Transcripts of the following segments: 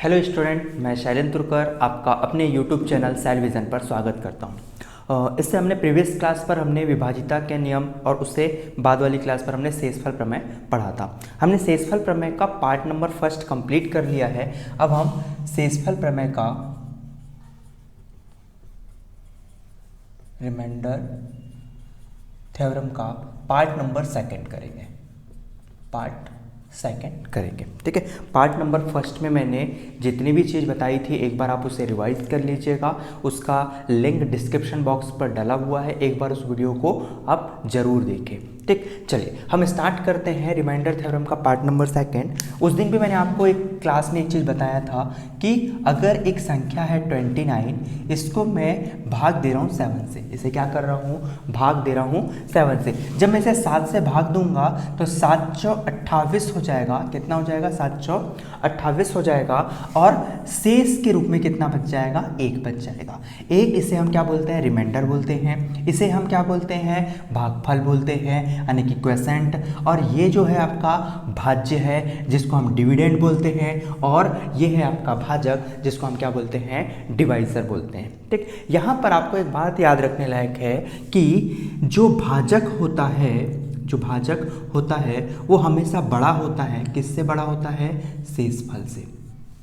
Hello student, मैं शैलेंद्र तुर्कर आपका अपने यूट्यूब चैनल सेल विज़न पर स्वागत करता हूँ। इससे हमने प्रीवियस क्लास पर हमने विभाजिता के नियम और उससे बाद वाली क्लास पर हमने शेषफल प्रमेय पढ़ा था। हमने शेषफल प्रमेय का पार्ट नंबर फर्स्ट कंप्लीट कर लिया है। अब हम शेषफल प्रमेय का रिमाइंडर थ्योरम का पार्ट नंबर सेकंड करेंगे। ठीक है। पार्ट नंबर फर्स्ट में मैंने जितनी भी चीज़ बताई थी एक बार आप उसे रिवाइज कर लीजिएगा। उसका लिंक डिस्क्रिप्शन बॉक्स पर डला हुआ है, एक बार उस वीडियो को आप जरूर देखें। ठीक, चलिए हम स्टार्ट करते हैं रिमाइंडर थ्योरम का पार्ट नंबर सेकंड। उस दिन भी मैंने आपको एक क्लास में एक चीज़ बताया था कि अगर एक संख्या है 29, इसको मैं भाग दे रहा हूँ 7 से। इसे क्या कर रहा हूँ? भाग दे रहा हूँ 7 से। जब मैं इसे 7 से भाग दूंगा तो 728 हो जाएगा। कितना हो जाएगा? 728 हो जाएगा। और शेष के रूप में कितना बच जाएगा? 1 बच जाएगा। एक इसे हम क्या बोलते हैं? रिमाइंडर बोलते हैं। इसे हम क्या बोलते हैं? भागफल बोलते हैं, यानी कि क्वोशेंट। और ये जो है आपका भाज्य है जिसको हम डिविडेंड बोलते हैं, और ये है आपका भाजक जिसको हम क्या बोलते हैं? डिवाइजर बोलते हैं। ठीक, यहाँ पर आपको एक बात याद रखने लायक है कि जो भाजक होता है वो हमेशा बड़ा होता है। किससे बड़ा होता है? शेषफल से।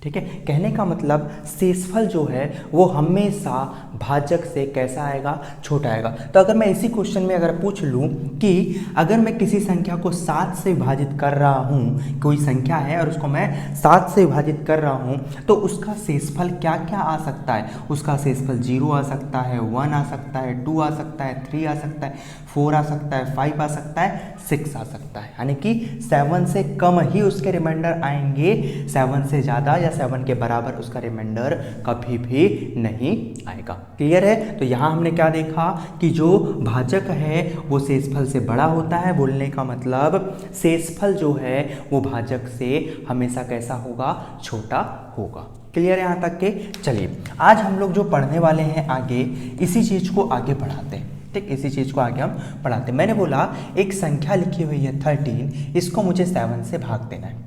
ठीक है, कहने का मतलब शेषफल जो है वो हमेशा भाजक से कैसा आएगा? छोटा आएगा। तो अगर मैं इसी क्वेश्चन में अगर पूछ लूँ कि अगर मैं किसी संख्या को 7 से विभाजित कर रहा हूँ, कोई संख्या है और उसको मैं 7 से विभाजित कर रहा हूँ, तो उसका शेषफल क्या क्या आ सकता है? उसका शेषफल 0 आ सकता है, 1 आ सकता है, 2 आ सकता है, 3 आ सकता है, 4 आ सकता है, 5 आ सकता है, 6 आ सकता है। यानी कि 7 से कम ही उसके रिमाइंडर आएंगे, 7 से ज़्यादा या 7 के बराबर उसका रिमाइंडर कभी भी नहीं आएगा। क्लियर है? तो यहाँ हमने क्या देखा कि जो भाजक है वो शेषफल से बड़ा होता है। बोलने का मतलब शेषफल जो है वो भाजक से हमेशा कैसा होगा? छोटा होगा। क्लियर है यहाँ तक के? चलिए आज हम लोग जो पढ़ने वाले हैं आगे इसी चीज़ को आगे बढ़ाते हैं। ठीक, इसी चीज़ को आगे हम पढ़ाते हैं। मैंने बोला एक संख्या लिखी हुई है 13, इसको मुझे 7 से भाग देना है।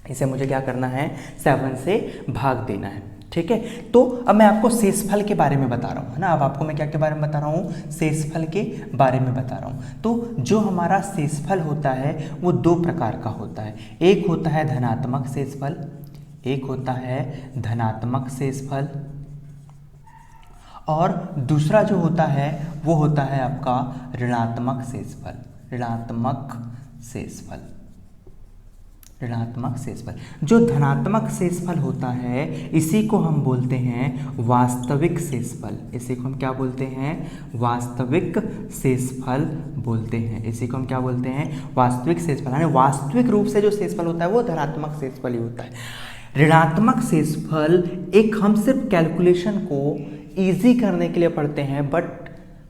इसे मुझे क्या करना है? 7 से भाग देना है। ठीक है, तो अब मैं आपको शेषफल के बारे में बता रहा हूँ, है ना। अब आपको मैं क्या के बारे में बता रहा हूँ? शेषफल के बारे में बता रहा हूँ। तो जो हमारा शेषफल होता है वो 2 प्रकार का होता है। एक होता है धनात्मक शेषफल, और दूसरा जो होता है वो होता है आपका ऋणात्मक शेषफल। जो धनात्मक शेषफल होता है इसी को हम बोलते हैं वास्तविक शेषफल। इसी को हम क्या बोलते हैं? वास्तविक शेषफल बोलते हैं। इसी को हम क्या बोलते हैं? वास्तविक शेषफल। यानी वास्तविक रूप से जो शेषफल होता है वो धनात्मक शेषफल ही होता है। ऋणात्मक शेषफल एक हम सिर्फ कैलकुलेशन को ईजी करने के लिए पढ़ते हैं, बट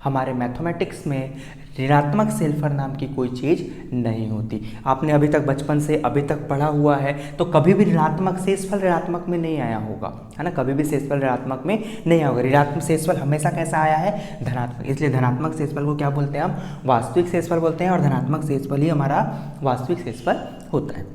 हमारे मैथमेटिक्स में ऋणात्मक शेषफल नाम की कोई चीज़ नहीं होती। आपने अभी तक बचपन से अभी तक पढ़ा हुआ है तो कभी भी ऋणात्मक शेषफल ऋणात्मक में नहीं आया होगा, है ना। कभी भी शेषफल ऋणात्मक में नहीं आया होगा। ऋणात्मक शेषफल हमेशा कैसा आया है? धनात्मक। इसलिए धनात्मक शेषफल को क्या बोलते हैं? हम वास्तविक शेषफल बोलते हैं, और धनात्मक शेषफल ही हमारा वास्तविक शेषफल होता है।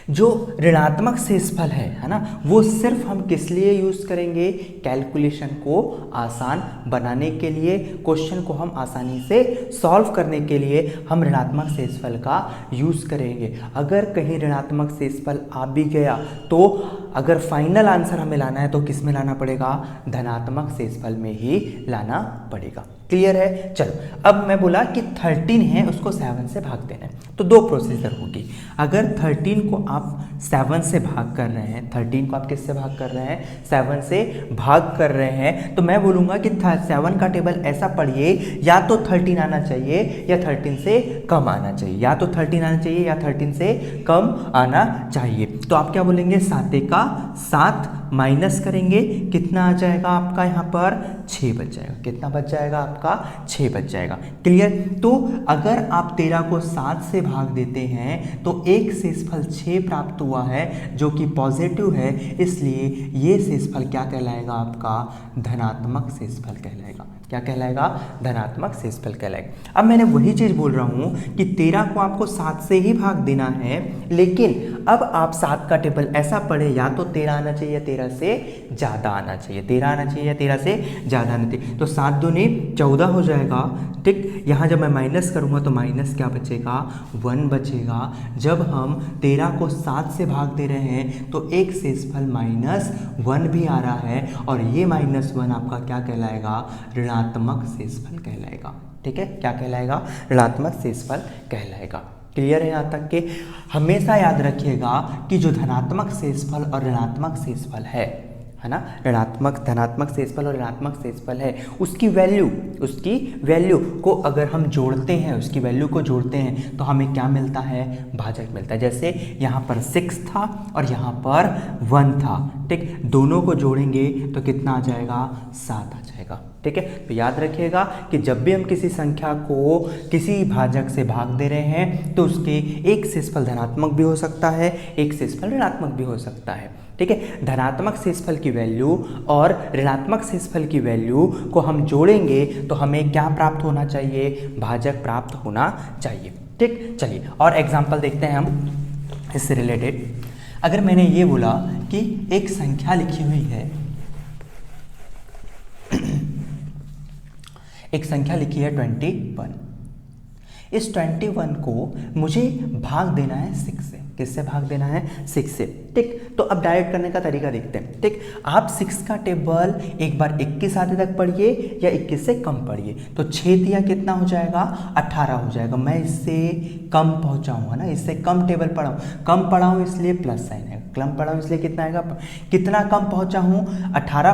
जो ऋणात्मक शेषफल है ना, वो सिर्फ हम किस लिए यूज़ करेंगे? कैलकुलेशन को आसान बनाने के लिए, क्वेश्चन को हम आसानी से सॉल्व करने के लिए हम ऋणात्मक शेषफल का यूज़ करेंगे। अगर कहीं ऋणात्मक शेषफल आ भी गया तो अगर फाइनल आंसर हमें लाना है तो किस में लाना पड़ेगा? धनात्मक शेषफल में ही लाना पड़ेगा। क्लियर है? चलो, अब मैं बोला कि 13 है उसको 7 से भाग देना है, तो 2 प्रोसीजर होगी। अगर 13 को आप 7 से भाग कर रहे हैं, 13 को आप किससे भाग कर रहे हैं? 7 से भाग कर रहे हैं, तो मैं बोलूँगा कि 7 का टेबल ऐसा पढ़िए, या तो 13 आना चाहिए या 13 से कम आना चाहिए, या तो 13 आना चाहिए या 13 से कम आना चाहिए। तो आप क्या बोलेंगे? 7 का 7 माइनस करेंगे, कितना आ जाएगा आपका? यहाँ पर 6 बच जाएगा। कितना बच जाएगा आपका? 6 बच जाएगा। क्लियर? तो अगर आप 13 को 7 से भाग देते हैं तो एक शेषफल 6 प्राप्त हुआ है जो कि पॉजिटिव है, इसलिए ये शेषफल क्या कहलाएगा? आपका धनात्मक शेषफल कहलाएगा। क्या कहलाएगा? धनात्मक शेषफल कहलाएगा। अब मैंने वही चीज़ बोल रहा हूँ कि 13 को आपको 7 से ही भाग देना है, लेकिन अब आप 7 का टेबल ऐसा पढ़े, या तो 13 आना चाहिए, 13 से ज़्यादा आना चाहिए, 13 आना चाहिए या 13 से ज़्यादा आना चाहिए। तो 7 दूनी 14 हो जाएगा, ठीक। यहाँ जब मैं माइनस करूँगा तो माइनस क्या बचेगा? 1 बचेगा। जब हम 13 को 7 से भाग दे रहे हैं तो एक शेषफल -1 भी आ रहा है, और ये -1 आपका क्या कहलाएगा? ऋणात्मक शेषफल कहलाएगा, ठीक है। क्या कहलाएगा? ऋणात्मक शेषफल कहलाएगा। क्लियर है यहाँ तक के? हमेशा याद रखिएगा कि जो धनात्मक शेषफल और ऋणात्मक शेषफल है ना, धनात्मक शेषफल और ऋणात्मक शेषफल है, उसकी वैल्यू को अगर हम जोड़ते हैं, उसकी वैल्यू को जोड़ते हैं तो हमें क्या मिलता है? भाजक मिलता है। जैसे यहाँ पर 6 था और यहाँ पर 1 था, ठीक। दोनों को जोड़ेंगे तो कितना आ जाएगा? 7 आ जाएगा, ठीक है। तो याद रखिएगा कि जब भी हम किसी संख्या को किसी भाजक से भाग दे रहे हैं तो उसके एक शेषफल धनात्मक भी हो सकता है, एक शेषफल ऋणात्मक भी हो सकता है, ठीक है। धनात्मक शेषफल की वैल्यू और ऋणात्मक शेषफल की वैल्यू को हम जोड़ेंगे तो हमें क्या प्राप्त होना चाहिए? भाजक प्राप्त होना चाहिए, ठीक। चलिए और एग्जाम्पल देखते हैं हम इससे रिलेटेड। अगर मैंने ये बोला कि एक संख्या लिखी हुई है, एक संख्या लिखी है 21, इस 21 को मुझे भाग देना है 6 से। किससे भाग देना है? 6 से, ठीक। तो अब डायरेक्ट करने का तरीका देखते हैं, ठीक। आप 6 का टेबल एक बार 21 आते तक पढ़िए या 21 से कम पढ़िए। तो 6 दिया कितना हो जाएगा? 18 हो जाएगा। मैं इससे कम पहुँचाऊँगा ना, इससे कम टेबल पढ़ाऊँ, कम पढ़ाऊँ इसलिए प्लस साइन है, कम पढ़ाऊँ इसलिए कितना आएगा? कितना कम पहुँचा हूँ? 18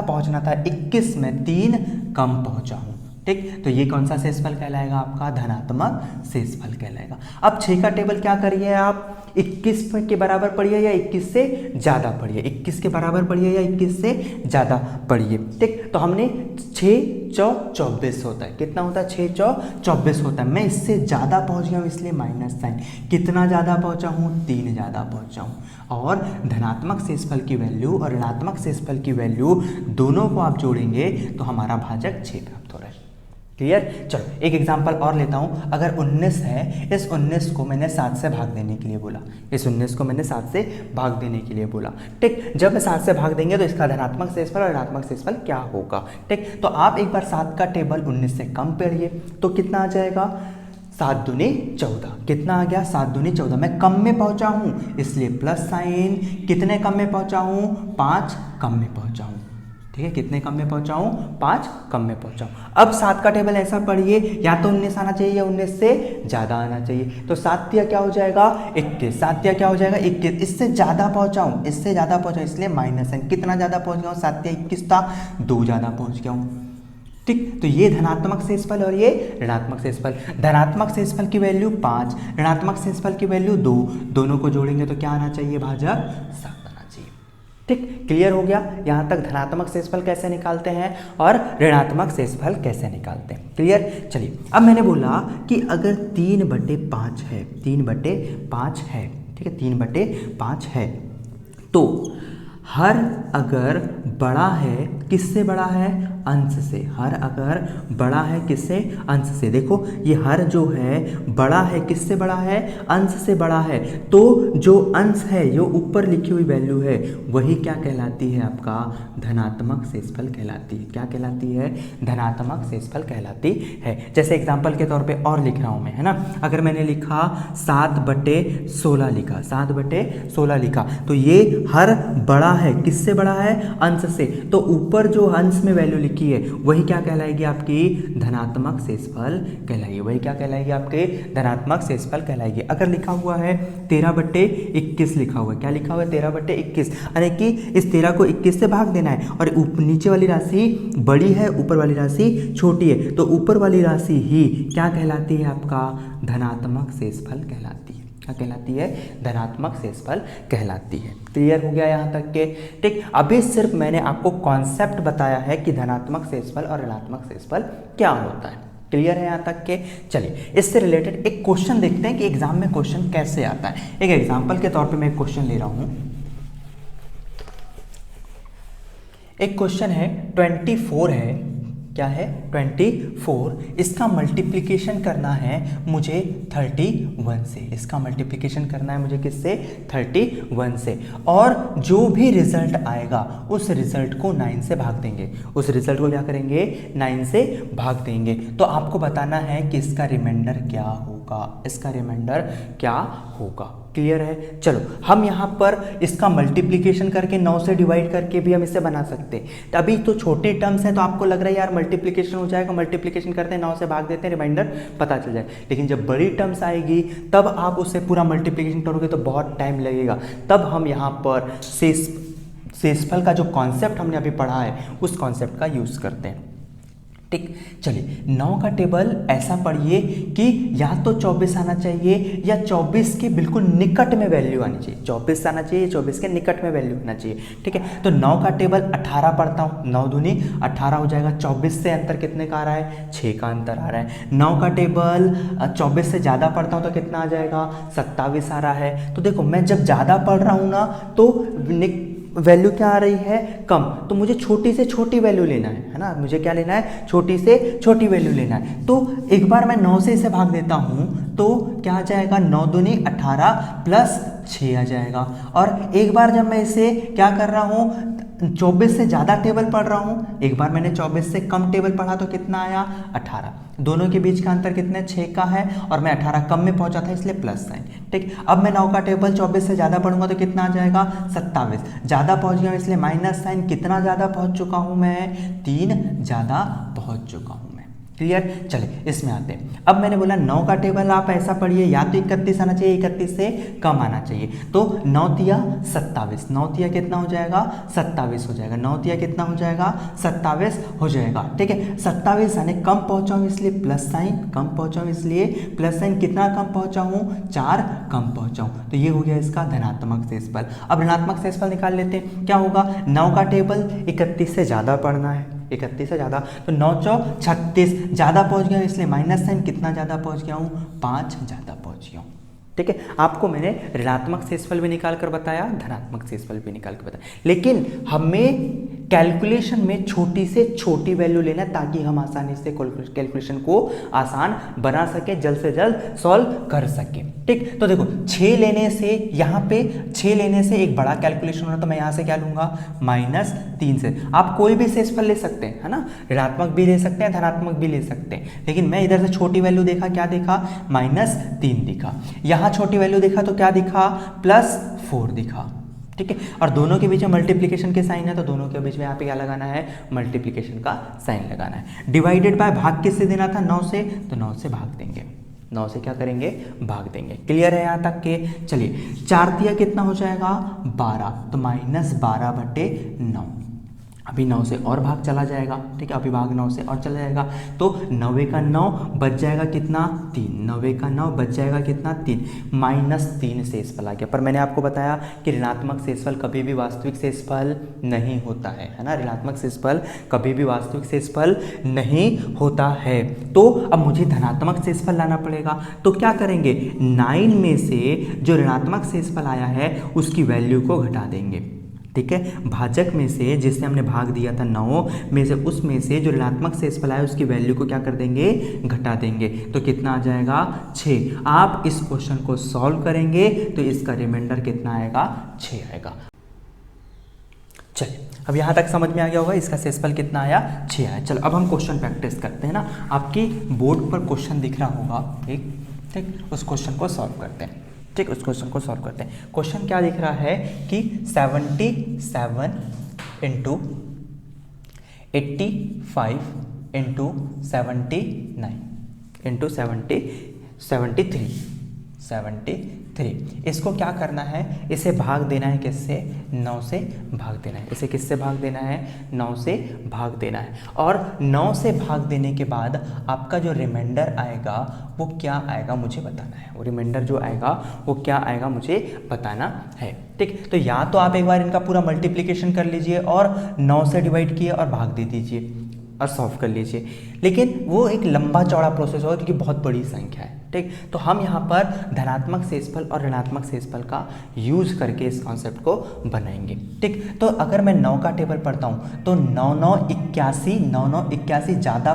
पहुँचना था 21 में 3 कम पहुँचा हूँ, ठीक। तो ये कौन सा शेषफल कहलाएगा? आपका धनात्मक शेषफल कहलाएगा। अब 6 का टेबल क्या करिए आप? 21 के बराबर पढ़िए या 21 से ज़्यादा पढ़िए, 21 के बराबर पढ़िए या 21 से ज़्यादा पढ़िए, ठीक। तो हमने 6 चौ 24 होता है, कितना होता है? 6 चौ 24 होता है। मैं इससे ज़्यादा पहुँच गया हूँ इसलिए माइनस साइन। कितना ज़्यादा पहुँचा हूँ? 3 ज़्यादा पहुँचा हूँ। और धनात्मक शेषफल की वैल्यू और ऋणात्मक शेषफल की वैल्यू दोनों को आप जोड़ेंगे तो हमारा भाजक 6 प्राप्त हो रहा है। क्लियर? चलो एक एग्जांपल और लेता हूँ। अगर 19 है, इस 19 को मैंने 7 से भाग देने के लिए बोला, इस 19 को मैंने 7 से भाग देने के लिए बोला, ठीक। जब 7 से भाग देंगे तो इसका धनात्मक शेषफल और ऋणात्मक शेषफल क्या होगा, ठीक। तो आप एक बार 7 का टेबल 19 से कम पढ़िए तो कितना आ जाएगा? 7 दूनी 14। कितना आ गया? 7 दूनी 14। मैं कम में पहुंचा हूं इसलिए प्लस साइन। कितने कम में पहुंचा हूं? 5 कम में पहुंचा हूं, ठीक है। कितने कम में पहुंचा हूं? 5 कम में पहुंचा हूं। अब 7 का टेबल ऐसा पढ़िए, या तो 19 आना चाहिए या 19 से ज़्यादा आना चाहिए। तो 7 दिया क्या हो जाएगा? 21। 7 दिया क्या हो जाएगा? 21। इससे ज़्यादा पहुंचा हूं, इससे ज़्यादा पहुंचा इसलिए माइनस है। कितना ज़्यादा पहुंच गया हूँ? 7 दिया 21 था, 2 ज़्यादा पहुंच गया हूँ, ठीक। तो ये धनात्मक शेषफल और ये ऋणात्मक शेषफल। धनात्मक शेषफल की वैल्यू 5, ऋणात्मक शेषफल की वैल्यू 2, दोनों को जोड़ेंगे तो क्या आना चाहिए? भाजक 7 आना चाहिए, ठीक। क्लियर हो गया? यहाँ तक धनात्मक शेषफल कैसे निकालते हैं और ऋणात्मक शेषफल कैसे निकालते हैं। क्लियर? चलिए अब मैंने बोला कि अगर 3/5 है, 3/5 है, ठीक है, 3/5 है, तो हर अगर बड़ा है, किससे बड़ा है? अंश से। हर अगर बड़ा है किससे? अंश से। देखो ये हर जो है बड़ा है, किससे बड़ा है? अंश से बड़ा है। तो जो अंश है, जो ऊपर लिखी हुई वैल्यू है, वही क्या कहलाती है? आपका धनात्मक शेषफल कहलाती है। क्या कहलाती है? धनात्मक शेषफल कहलाती है। जैसे एग्जाम्पल के तौर पे और लिख रहा हूँ मैं, है ना। अगर मैंने लिखा 7/16 लिखा, 7/16 लिखा, तो ये हर बड़ा है, किससे बड़ा है? अंश से। तो ऊपर जो अंश में वैल्यू लिखी है वही क्या कहलाएगी? आपकी धनात्मक शेषफल कहलाएगी। वही क्या कहलाएगी? आपके धनात्मक शेषफल कहलाएगी। अगर लिखा हुआ है 13/21 लिखा हुआ है, क्या लिखा हुआ है? 13/21, यानी कि इस 13 को 21 से भाग देना है और नीचे वाली राशि बड़ी है, ऊपर वाली राशि छोटी है, तो ऊपर वाली राशि ही क्या कहलाती है? आपका धनात्मक शेषफल कहलाती है। क्या कहलाती है? धनात्मक शेषफल कहलाती है। क्लियर हो गया यहाँ तक के? ठीक। अभी सिर्फ मैंने आपको कॉन्सेप्ट बताया है कि धनात्मक शेषफल और ऋणात्मक शेषफल क्या होता है। क्लियर है यहाँ तक के? चलिए इससे रिलेटेड एक क्वेश्चन देखते हैं कि एग्जाम में क्वेश्चन कैसे आता है। एक एग्जाम्पल के तौर पे मैं एक क्वेश्चन ले रहा हूँ। एक क्वेश्चन है 24 है, क्या है 24, इसका मल्टीप्लिकेशन करना है मुझे 31 से, इसका मल्टीप्लिकेशन करना है मुझे किससे 31 से, और जो भी रिजल्ट आएगा उस रिजल्ट को 9 से भाग देंगे, उस रिजल्ट को क्या करेंगे 9 से भाग देंगे। तो आपको बताना है कि इसका रिमाइंडर क्या होगा, इसका रिमाइंडर क्या होगा। क्लियर है। चलो हम यहाँ पर इसका मल्टीप्लिकेशन करके 9 से डिवाइड करके भी हम इसे बना सकते हैं। तो अभी तो छोटे टर्म्स हैं तो आपको लग रहा है यार मल्टीप्लिकेशन हो जाएगा, मल्टीप्लिकेशन करते हैं 9 से भाग देते हैं, रिमाइंडर पता चल जाए। लेकिन जब बड़ी टर्म्स आएगी तब आप उससे पूरा मल्टीप्लिकेशन करोगे तो बहुत टाइम लगेगा। तब हम यहाँ पर शेषफल का जो कॉन्सेप्ट हमने अभी पढ़ा है उस कॉन्सेप्ट का यूज़ करते हैं। ठीक, चलिए 9 का टेबल ऐसा पढ़िए कि या तो 24 आना चाहिए या 24 के बिल्कुल निकट में वैल्यू आनी चाहिए, 24 आना चाहिए, 24 के निकट में वैल्यू आना चाहिए। ठीक है, तो 9 का टेबल 18 पढ़ता हूँ, 9 दूनी 18 हो जाएगा। 24 से अंतर कितने का आ रहा है 6 का अंतर आ रहा है। 9 का टेबल 24 से ज़्यादा पढ़ता हूँ तो कितना आ जाएगा 27 आ रहा है। तो देखो मैं जब ज़्यादा पढ़ रहा हूँ ना तो वैल्यू क्या आ रही है कम, तो मुझे छोटी से छोटी वैल्यू लेना है ना, मुझे क्या लेना है छोटी से छोटी वैल्यू लेना है। तो एक बार मैं 9 से इसे भाग देता हूँ तो क्या आ जाएगा 9 दूनी 18 प्लस 6 आ जाएगा। और एक बार जब मैं इसे क्या कर रहा हूँ 24 से ज़्यादा टेबल पढ़ रहा हूँ, एक बार मैंने 24 से कम टेबल पढ़ा तो कितना आया 18, दोनों के बीच का अंतर कितने 6 का है और मैं 18 कम में पहुंचा था इसलिए प्लस साइन। ठीक, अब मैं 9 का टेबल 24 से ज़्यादा पढ़ूंगा तो कितना आ जाएगा 27, ज़्यादा पहुंच गया इसलिए माइनस साइन। कितना ज़्यादा पहुंच चुका हूँ मैं 3 ज़्यादा पहुंच चुका हूँ मैं। क्लियर। चले इसमें आते हैं। अब मैंने बोला 9 का टेबल आप ऐसा पढ़िए या तो 31 आना चाहिए, 31 से कम आना चाहिए। तो 9 तिया 27, 9 तिया कितना हो जाएगा 27 हो जाएगा, 9 तिया कितना हो जाएगा 27 हो जाएगा। ठीक है, 27 यानी कम पहुंचा हूँ इसलिए प्लस साइन, कम पहुंचा हूँ इसलिए प्लस साइन। कितना कम पहुंचा हूँ 4 कम पहुंचा हूँ, तो ये हो गया इसका धनात्मक शेषफल। अब ऋणात्मक शेषफल निकाल लेते हैं। क्या होगा 9 का टेबल 31 से ज़्यादा पढ़ना है, 31 से ज़्यादा, तो 9 चौ 36 ज़्यादा पहुंच गया इसलिए माइनस साइन। कितना ज़्यादा पहुंच गया हूँ 5 ज़्यादा पहुंच गया हूँ। ठीक है, आपको मैंने ऋणात्मक शेषफल भी निकाल कर बताया, धनात्मक शेषफल भी निकाल कर बताया, लेकिन हमें कैलकुलेशन में छोटी से छोटी वैल्यू लेना ताकि हम आसानी से कैलकुलेशन को आसान बना सके, जल्द से जल्द सॉल्व कर सके। ठीक, तो देखो 6 लेने से यहाँ पे 6 लेने से एक बड़ा कैलकुलेशन होना, तो मैं यहाँ से क्या लूँगा -3 से। आप कोई भी शेषफल ले सकते हैं, है ना, ऋणात्मक भी ले सकते हैं, धनात्मक भी ले सकते हैं, लेकिन मैं इधर से छोटी वैल्यू देखा, क्या देखा -3 दिखा। यहाँ छोटी वैल्यू देखा तो क्या दिखा +4 दिखा। ठीक है, और दोनों के बीच में मल्टीप्लिकेशन के साइन है तो दोनों के बीच में यहाँ पे क्या लगाना है मल्टीप्लिकेशन का साइन लगाना है। डिवाइडेड बाय भाग किससे देना था 9 से, तो 9 से भाग देंगे, 9 से क्या करेंगे भाग देंगे। क्लियर है यहाँ तक के। चलिए 4 तिया कितना हो जाएगा 12, तो -12/9। अभी 9 से और भाग चला जाएगा। ठीक है, अभी भाग 9 से और चला जाएगा तो 9 का 9 बच जाएगा कितना 3, 9 का 9 बच जाएगा कितना 3, -3 शेषफल आ गया। पर मैंने आपको बताया कि ऋणात्मक शेषफल कभी भी वास्तविक शेषफल नहीं होता है ना, ऋणात्मक शेषफल कभी भी वास्तविक शेषफल नहीं होता है। तो अब मुझे धनात्मक शेषफल लाना पड़ेगा, तो क्या करेंगे 9 में से जो ऋणात्मक शेषफल आया है उसकी वैल्यू को घटा देंगे। ठीक है, भाजक में से जिससे हमने भाग दिया था 9 में से, उसमें से जो ऋणात्मक शेषफल आया उसकी वैल्यू को क्या कर देंगे घटा देंगे, तो कितना आ जाएगा 6। आप इस क्वेश्चन को सॉल्व करेंगे तो इसका रिमाइंडर कितना आएगा 6 आएगा। चलिए अब यहाँ तक समझ में आ गया होगा इसका शेषफल कितना आया 6 आया। चलो अब हम क्वेश्चन प्रैक्टिस करते हैं ना, आपकी बोर्ड पर क्वेश्चन दिख रहा होगा एक, ठीक, उस क्वेश्चन को सॉल्व करते हैं। ठीक, उस क्वेश्चन को सॉल्व करते हैं। क्वेश्चन क्या दिख रहा है कि 77 इंटू 85 इंटू 79 इंटू 73, इसको क्या करना है, इसे भाग देना है किससे 9 से भाग देना है। इसे किससे भाग देना है 9 से भाग देना है, और 9 से भाग देने के बाद आपका जो रिमाइंडर आएगा वो क्या आएगा मुझे बताना है। वो रिमाइंडर जो आएगा वो क्या आएगा मुझे बताना है। ठीक, तो या तो आप एक बार इनका पूरा मल्टीप्लिकेशन कर लीजिए और 9 से डिवाइड किए और भाग दे दीजिए। और सॉल्व कर लीजिए। लेकिन वो एक लंबा चौड़ा प्रोसेस होगा क्योंकि बहुत बड़ी संख्या है, ठीक। तो हम यहाँ पर धनात्मक शेषफल और ऋणात्मक शेषफल का यूज करके इस कॉन्सेप्ट को बनाएंगे, ठीक। तो अगर मैं 9 का टेबल पढ़ता हूँ तो 9 9 81, 9 9 81 ज़्यादा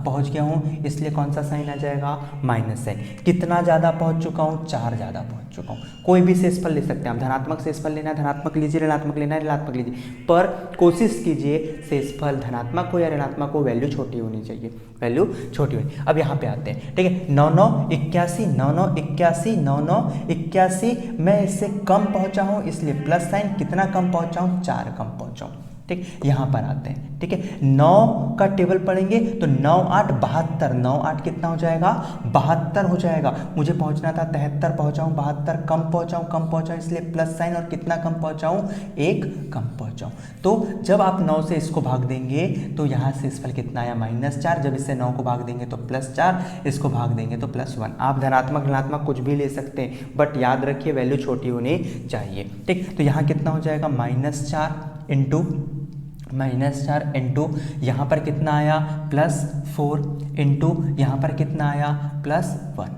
पहुँच गया हूँ, इसलिए कौन सा साइन आ जाएगा, माइनस साइन। कितना ज़्यादा पहुँच चुका हूँ, 4 ज़्यादा पहुँच चुका हूँ। कोई भी शेषफल ले सकते हैं आप, धनात्मक शेषफल लेना है धनात्मक लीजिए, ऋणात्मक लेना है ऋणात्मक लीजिए, पर कोशिश कीजिए शेषफल धनात्मक हो या ऋणात्मक हो, वैल्यू छोटी होनी चाहिए, वैल्यू छोटी होनी। अब यहाँ पे आते हैं, ठीक है। 9 9 81, 9 9 81, 9 9 81, मैं इससे कम पहुँचा हूँ इसलिए प्लस साइन। कितना कम पहुँचा हूँ, 4 कम पहुँचा हूँ, ठीक। यहाँ पर आते हैं, ठीक है। 9 का टेबल पढ़ेंगे तो 9 8 72, 9 8 कितना हो जाएगा, 72 हो जाएगा। मुझे पहुँचना था 73, पहुँचा हूँ 72, कम पहुँचा हूँ इसलिए प्लस साइन, और कितना कम पहुँचा हूँ, 1 कम पहुँचा हूँ। तो जब आप 9 से इसको भाग देंगे तो यहाँ शेषफल कितना आया, -4। जब इससे 9 को भाग देंगे तो +4, इसको भाग देंगे तो +1। आप धनात्मक ऋणात्मक कुछ भी ले सकते हैं, बट याद रखिए वैल्यू छोटी होनी चाहिए, ठीक। तो यहाँ कितना हो जाएगा, -4 इंटू यहाँ पर कितना आया, +4 इंटू यहाँ पर कितना आया, +1।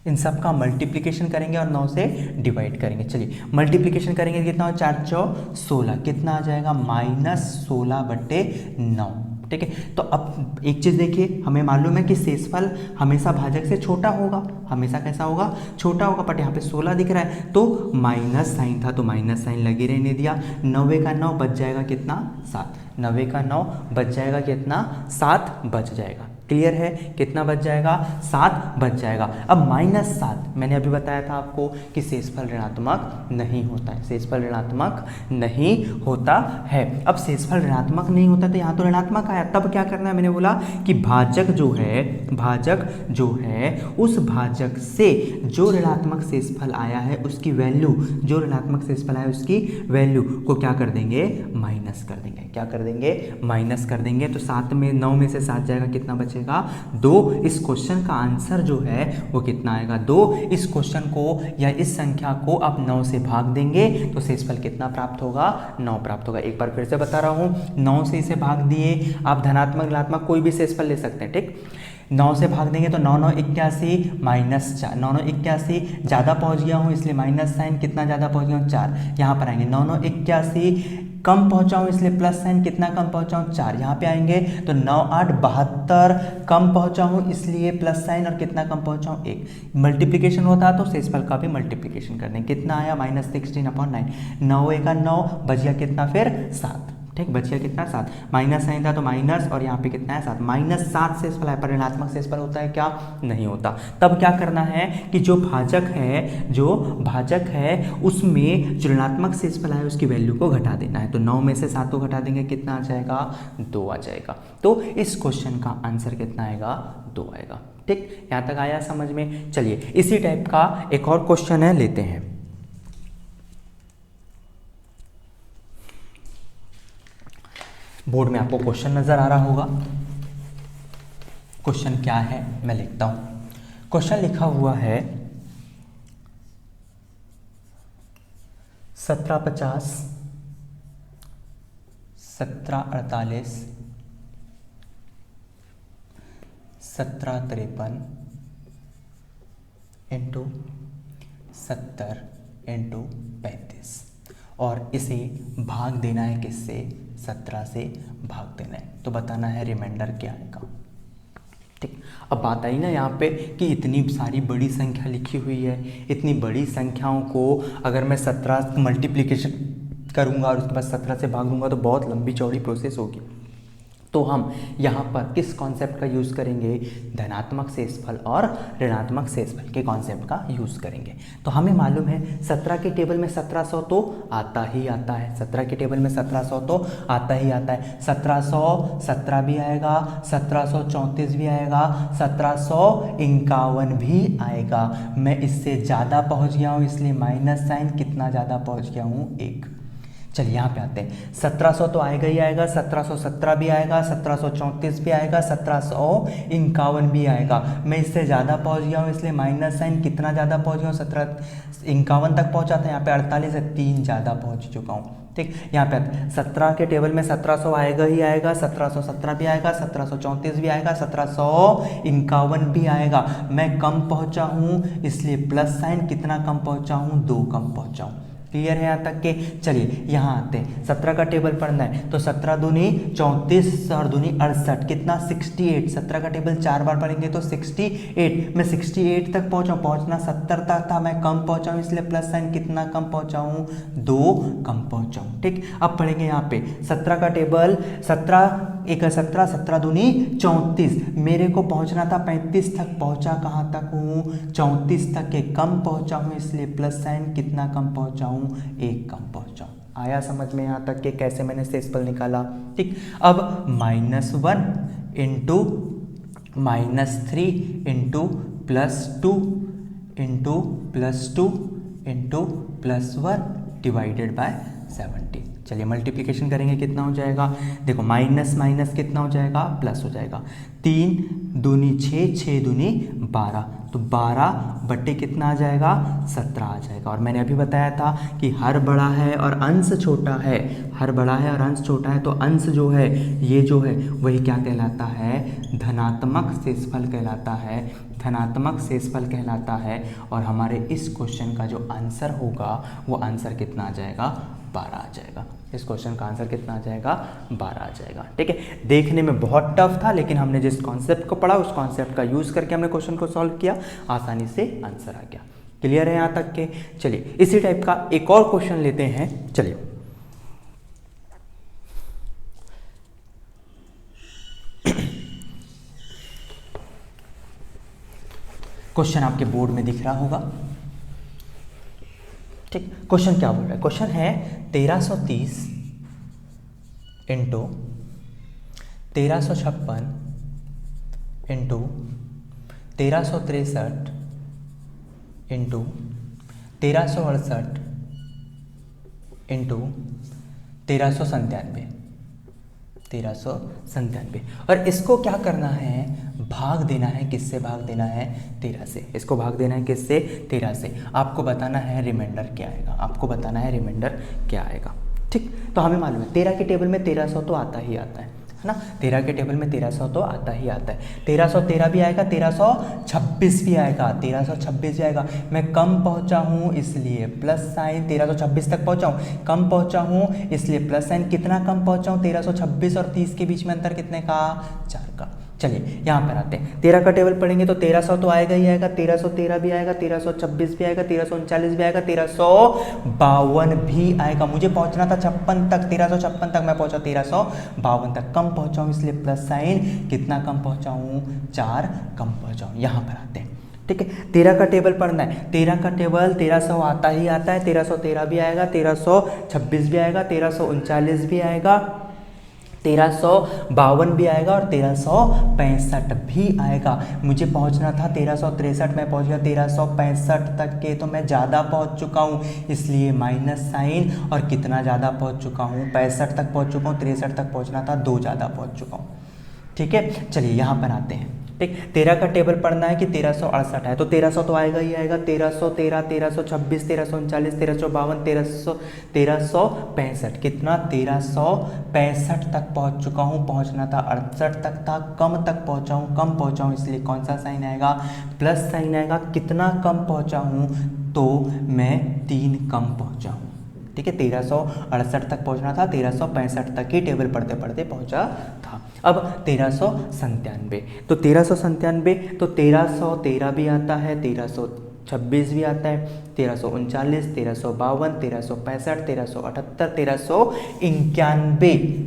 इन सब का मल्टीप्लिकेशन करेंगे और 9 से डिवाइड करेंगे। चलिए मल्टीप्लिकेशन करेंगे, कितना हो, 4 4 16, कितना आ जाएगा, -16/9, ठीक है। तो अब एक चीज़ देखिए, हमें मालूम है कि शेषफल हमेशा भाजक से छोटा होगा, हमेशा कैसा होगा, छोटा होगा, बट यहाँ पे 16 दिख रहा है तो माइनस साइन था तो माइनस साइन लगे रहने दिया। 90 का 9 बच जाएगा कितना, 7। 90 का 9 बच जाएगा कितना, 7 बच जाएगा। क्लियर है, कितना बच जाएगा, 7 बच जाएगा। अब -7, मैंने अभी बताया था आपको कि शेषफल ऋणात्मक नहीं होता है, शेषफल ऋणात्मक नहीं होता है। अब शेषफल ऋणात्मक नहीं होता तो यहाँ तो ऋणात्मक आया, तब क्या करना है, मैंने बोला कि भाजक जो है उस भाजक से जो ऋणात्मक शेषफल आया है उसकी वैल्यू, जो ऋणात्मक शेषफल आया उसकी वैल्यू को क्या कर देंगे, माइनस कर देंगे। क्या कर देंगे, माइनस कर देंगे। तो 7 में 9 में से 7 जाएगा, कितना बचेगा, 2। इस क्वेश्चन का आंसर जो है वो कितना आएगा, 2। इस क्वेश्चन को या इस संख्या को आप 9 से भाग देंगे तो शेषफल कितना प्राप्त होगा, 9 प्राप्त होगा। एक बार फिर से बता रहा हूँ, 9 से इसे भाग दिए, आप धनात्मक ऋणात्मक कोई भी शेषफल ले सकते हैं, ठीक। 9 से भाग देंगे तो 9 9 81 -4, 9 9 81 ज़्यादा पहुँच गया हूँ इसलिए माइनस साइन, कितना ज़्यादा पहुँच गया हूँ, 4। यहाँ पर आएंगे 9 9 81 कम पहुँचा हूँ इसलिए प्लस साइन, कितना कम पहुँचा हूँ, 4। यहाँ पे आएंगे तो 9 8 72 कम पहुँचा हूँ इसलिए प्लस साइन, और कितना कम पहुँचा हूँ, 1। मल्टीप्लिकेशन होता है तो शेषफल का भी मल्टीप्लिकेशन कर देंगे। कितना आया, -16/9। 9 का 9 बच गया कितना, फिर 7, ठीक। बचिया कितना, 7। माइनस साइन था तो माइनस, और यहाँ पे कितना है, 7। -7 शेषफल है, पर ऋणात्मक शेषफल होता है क्या, नहीं होता। तब क्या करना है कि जो भाजक है उसमें जो ऋणात्मक शेषफल है उसकी वैल्यू को घटा देना है। तो 9 में से 7 को घटा देंगे, कितना आ जाएगा, 2 आ जाएगा। तो इस क्वेश्चन का आंसर कितना आएगा, 2 आएगा, ठीक। यहाँ तक आया समझ में। चलिए इसी टाइप का एक और क्वेश्चन है, लेते हैं। बोर्ड में आपको क्वेश्चन नजर आ रहा होगा। क्वेश्चन क्या है मैं लिखता हूं। क्वेश्चन लिखा हुआ है 1750, 1748, 1753 इंटू 70 इंटू 35, और इसे भाग देना है किससे, 17 से भाग देना है। तो बताना है रिमाइंडर क्या आएगा, ठीक। अब बात आई ना यहाँ पे कि इतनी सारी बड़ी संख्या लिखी हुई है, इतनी बड़ी संख्याओं को अगर मैं 17 मल्टीप्लिकेशन करूँगा और उसके बाद 17 से भाग दूंगा तो बहुत लंबी चौड़ी प्रोसेस होगी। तो हम यहाँ पर किस कॉन्सेप्ट का यूज़ करेंगे, धनात्मक शेषफल और ऋणात्मक शेषफल के कॉन्सेप्ट का यूज़ करेंगे। तो हमें मालूम है 17 के टेबल में 1700 तो आता ही आता है, 17 के टेबल में 1700 तो आता ही आता है। 1717 भी आएगा, 1734 भी आएगा, 1751 भी आएगा। मैं इससे ज़्यादा पहुँच गया हूँ इसलिए माइनस साइन, कितना ज़्यादा पहुँच गया हूँ, 1। चलिए यहाँ पे आते हैं। 1700 तो आएगा ही आएगा, 1717 भी आएगा, 1734 भी आएगा, 1751 भी आएगा। मैं इससे ज़्यादा पहुँच गया हूँ इसलिए माइनस साइन, कितना ज़्यादा पहुँच गया हूँ, 1751 तक पहुँचा था, यहाँ पे 48 से 3 ज़्यादा पहुँच चुका हूँ, ठीक, यहाँ पे 17 के टेबल में 1700 आएगा ही आएगा, 1717 भी आएगा, 1734 भी आएगा, 1751 भी आएगा। मैं कम पहुंचा हूं इसलिए प्लस साइन, कितना कम पहुंचा हूं, 2 कम पहुंचा हूं। क्लियर है यहाँ तक के? चलिए यहाँ आते हैं, 17 का टेबल पढ़ना है तो 17 दूनी 34 और दूनी 68, कितना 68। 17 का टेबल 4 बार पढ़ेंगे तो 68। मैं 68 तक पहुँचा, पहुँचना 70 तक था, मैं कम पहुँचा हूँ इसलिए प्लस साइन, कितना कम पहुँचा हूँ, 2 कम पहुँचा हूँ। ठीक, अब पढ़ेंगे यहाँ पे 17 का टेबल, 17 दूनी 34, मेरे को पहुँचना था 35 तक, पहुँचा कहाँ तक हूँ, 34 तक के कम पहुँचा हूँ इसलिए प्लस साइन, कितना कम पहुँचा हूँ, 1 कम पहुँचा हूँ। आया समझ में यहाँ तक कि कैसे मैंने शेषफल निकाला? ठीक, अब -1 into -3 into +2 into +2 into +1 divided by 70। चलिए मल्टीप्लिकेशन करेंगे, कितना हो जाएगा? देखो माइनस माइनस कितना हो जाएगा, प्लस हो जाएगा। 3 दूनी 6, 6 दूनी 12, तो 12 बट्टे कितना आ जाएगा, 17 आ जाएगा। और मैंने अभी बताया था कि हर बड़ा है और अंश छोटा है, हर बड़ा है और अंश छोटा है, तो अंश जो है ये जो है वही क्या कहलाता है, धनात्मक शेषफल कहलाता है, धनात्मक शेषफल कहलाता है। और हमारे इस क्वेश्चन का जो आंसर होगा वो आंसर कितना आ जाएगा, 12 आ जाएगा। इस क्वेश्चन का आंसर कितना आ जाएगा, 12 आ जाएगा। ठीक है, देखने में बहुत टफ था लेकिन हमने जिस कॉन्सेप्ट को पढ़ा उस कॉन्सेप्ट का यूज़ करके हमने क्वेश्चन को सॉल्व किया, आसानी से आंसर आ गया। क्लियर है यहाँ तक के? चलिए इसी टाइप का एक और क्वेश्चन लेते हैं। चलिए क्वेश्चन आपके बोर्ड में दिख रहा होगा। ठीक, क्वेश्चन क्या बोल रहा है? क्वेश्चन है 1330 इंटू 1356 इंटू 1363 इंटू 1368 इंटू 1397। और इसको क्या करना है, भाग देना है। किससे भाग देना है? 13 से। इसको भाग देना है किससे? 13 से। आपको बताना है रिमाइंडर क्या आएगा, आपको बताना है रिमाइंडर क्या आएगा। ठीक, तो हमें मालूम है 13 के टेबल में 1300 तो आता ही आता है ना, 13 के टेबल में 1300 तो आता ही आता है। 1313 भी आएगा, 1326 भी आएगा, 1326 भी आएगा। मैं कम पहुंचा हूं इसलिए प्लस साइन, 1326 तक पहुंचा हूं, कम पहुंचा हूं इसलिए प्लस साइन। कितना कम पहुंचा हूं? 1326 और 30 के बीच में अंतर कितने का? 4 का। चलिए यहाँ पर आते हैं, 13 का टेबल पढ़ेंगे तो 1300 तो आएगा ही आएगा, 1313 भी आएगा, 1326 भी आएगा, 1339 भी आएगा, 1352 भी आएगा। मुझे पहुंचना था 56 तक, 1356 तक मैं पहुंचा, 1352 तक कम पहुंचा हूं इसलिए प्लस साइन। कितना कम पहुंचा हूं? 4 कम पहुंचा हूं। यहाँ पर आते हैं। ठीक है, 13 का टेबल पढ़ना है। 13 का टेबल 1300 आता ही आता है, 1313 भी आएगा, 1326 भी आएगा, 1339 भी आएगा, 1352 भी आएगा और 1365 भी आएगा। मुझे पहुंचना था 1363, मैं पहुंच गया 1365 तक के, तो मैं ज़्यादा पहुंच चुका हूं इसलिए माइनस साइन। और कितना ज़्यादा पहुंच चुका हूं? 65 तक पहुंच चुका हूं, 63 तक पहुंचना था, 2 ज़्यादा पहुंच चुका हूं। ठीक है, चलिए यहाँ पर आते हैं। ठीक, 13 का टेबल पढ़ना है कि 1368 है, तो 1300 तो आएगा ही आएगा, 1313, 1326, 1339, 1352, 1365। कितना? 1365 तक पहुंच चुका हूं, पहुंचना था 68 तक था, कम तक पहुंचा हूं, कम पहुंचा हूं इसलिए कौन सा साइन आएगा? प्लस साइन आएगा। कितना कम पहुंचा हूं? तो मैं 3 कम पहुंचा हूं। ठीक है, 1368 तक पहुंचना था, 1365 तक ही टेबल पढ़ते पढ़ते पहुंचा था। अब 1397, तो 1397 तो 1313 भी आता है, 1326 भी आता है, 1339, 1352, 1365, 1378,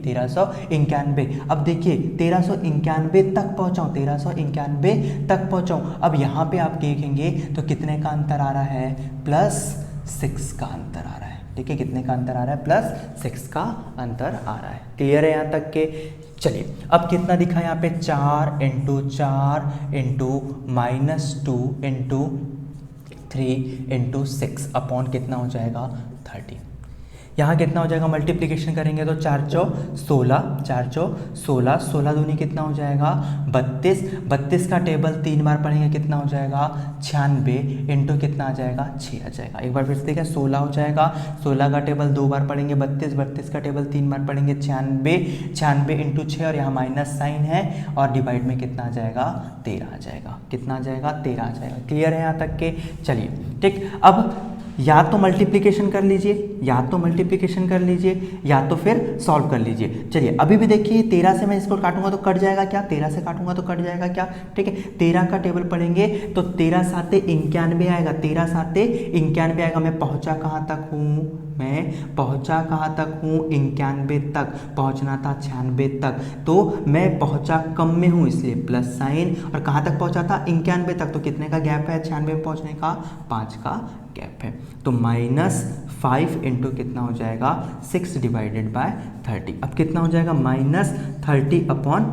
1391। अब देखिए 1391 तक पहुंचा हूं, 1391 तक पहुंचा हूं। अब यहाँ पे आप देखेंगे तो कितने का अंतर आ रहा है? +6 का अंतर आ रहा है। ठीक है, कितने का अंतर आ रहा है? +6 का अंतर आ रहा है। क्लियर है यहाँ तक के? चलिए अब कितना दिखा यहाँ पे? 4 into 4 into -2 into 3 into 6 upon कितना हो जाएगा? 30। यहाँ कितना हो जाएगा, मल्टीप्लिकेशन करेंगे तो 4 चौ 16, 4 चौ 16, 16 दूनी कितना हो जाएगा 32, 32 का टेबल 3 बार पढ़ेंगे कितना हो जाएगा 96 इंटू कितना आ जाएगा 6 आ जाएगा। एक बार फिर से देखिए 16 हो जाएगा, 16 का टेबल 2 बार पढ़ेंगे 32, 32 का टेबल 3 बार पढ़ेंगे 96, 96 इंटू 6 और यहाँ माइनस साइन है और डिवाइड में कितना आ जाएगा 13 आ जाएगा, कितना आ जाएगा 13 आ जाएगा। क्लियर है यहाँ तक के? चलिए ठीक, अब या तो मल्टीप्लिकेशन कर लीजिए, या तो मल्टीप्लिकेशन कर लीजिए, या तो फिर सॉल्व कर लीजिए। चलिए अभी भी देखिए 13 से मैं इसको काटूंगा तो कट जाएगा क्या, 13 से काटूंगा तो कट जाएगा क्या, ठीक है। 13 का टेबल पढ़ेंगे तो 13 साते 91 आएगा, 13 साते 91 आएगा। मैं पहुंचा कहाँ तक हूँ, मैं पहुंचा कहाँ तक हूँ 91 तक, पहुंचना था 96 तक, तो मैं पहुंचा कम में हूँ इसलिए प्लस साइन, और कहाँ तक पहुंचा था 91 तक, तो कितने का गैप है 96 में पहुंचने का, 5 का गैप है। तो -5 इंटू कितना हो जाएगा 6 डिवाइडेड बाय 30। अब कितना हो जाएगा -30 अपॉन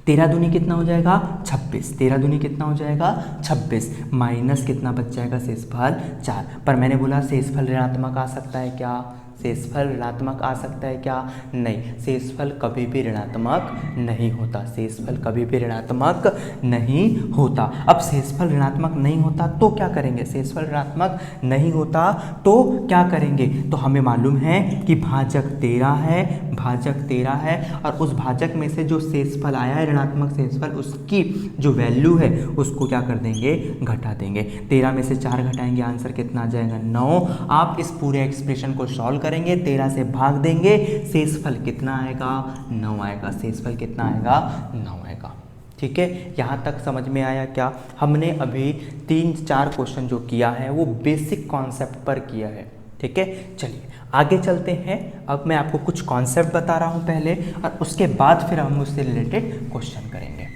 13 दूनी कितना हो जाएगा 26, 13 दूनी कितना हो जाएगा 26, माइनस कितना बच जाएगा शेषफल 4। पर मैंने बोला शेषफल ऋणात्मक आ सकता है क्या, शेषफल ऋणात्मक आ सकता है क्या, नहीं, शेषफल कभी भी ऋणात्मक नहीं होता, शेषफल कभी भी ऋणात्मक नहीं होता। अब शेषफल ऋणात्मक नहीं होता तो क्या करेंगे, शेषफल ऋणात्मक नहीं होता तो क्या करेंगे, तो हमें मालूम है कि भाजक 13 है, भाजक 13 है, और उस भाजक में से जो शेषफल आया है ऋणात्मक शेषफल, उसकी जो वैल्यू है उसको क्या कर देंगे, घटा देंगे। 13 में से 4 घटाएंगे, आंसर कितना आ जाएगा 9। आप इस पूरे एक्सप्रेशन को सॉल्व करेंगे, 13 से भाग देंगे, शेषफल कितना आएगा 9 आएगा, शेषफल कितना आएगा 9 आएगा। ठीक है, यहाँ तक समझ में आया क्या? हमने अभी 3-4 क्वेश्चन जो किया है वो बेसिक कॉन्सेप्ट पर किया है। ठीक है, चलिए आगे चलते हैं। अब मैं आपको कुछ कॉन्सेप्ट बता रहा हूँ पहले, और उसके बाद फिर हम उससे रिलेटेड क्वेश्चन करेंगे।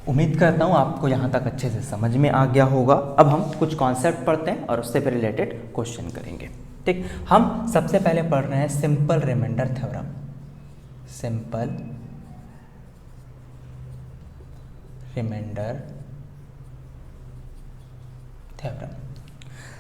उम्मीद करता हूँ आपको यहाँ तक अच्छे से समझ में आ गया होगा। अब हम कुछ कॉन्सेप्ट पढ़ते हैं और उससे फिर रिलेटेड क्वेश्चन करेंगे। ठीक, हम सबसे पहले पढ़ रहे हैं simple remainder theorem. Simple remainder theorem.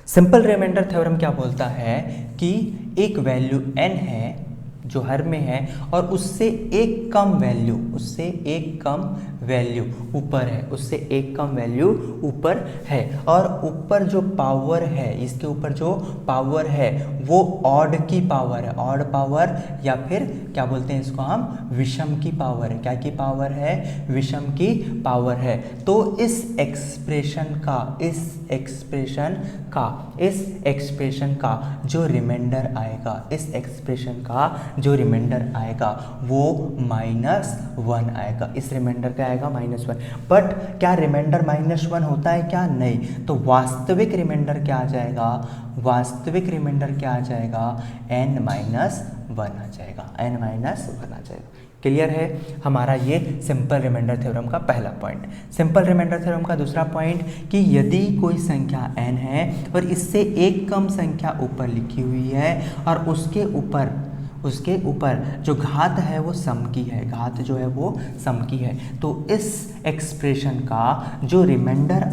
Simple remainder theorem क्या बोलता है कि एक वैल्यू n है जो हर में है, और उससे एक कम वैल्यू, उससे एक कम वैल्यू ऊपर है, उससे एक कम वैल्यू ऊपर है, और ऊपर जो पावर है, इसके ऊपर जो पावर है वो ऑड की पावर है, ऑड पावर, या फिर क्या बोलते हैं इसको हम विषम की पावर है। क्या की पावर है? विषम की पावर है। तो इस एक्सप्रेशन का जो रिमाइंडर आएगा, इस एक्सप्रेशन का जो रिमाइंडर आएगा वो -1 आएगा। इस रिमाइंडर का आएगा -1। बट क्या रिमाइंडर -1 होता है क्या? नहीं। तो वास्तविक रिमाइंडर क्या आ जाएगा? वास्तविक रिमाइंडर क्या आ जाएगा? n-1 आ जाएगा, n-1 आ जाएगा। क्लियर है? हमारा ये सिंपल रिमाइंडर थ्योरम का पहला पॉइंट। सिंपल रिमाइंडर थ्योरम का दूसरा पॉइंट कि यदि कोई संख्या n है और इससे एक कम संख्या ऊपर लिखी हुई है, और उसके ऊपर जो घात है वो सम की है, घात जो है वो सम की है, तो इस एक्सप्रेशन का जो रिमाइंडर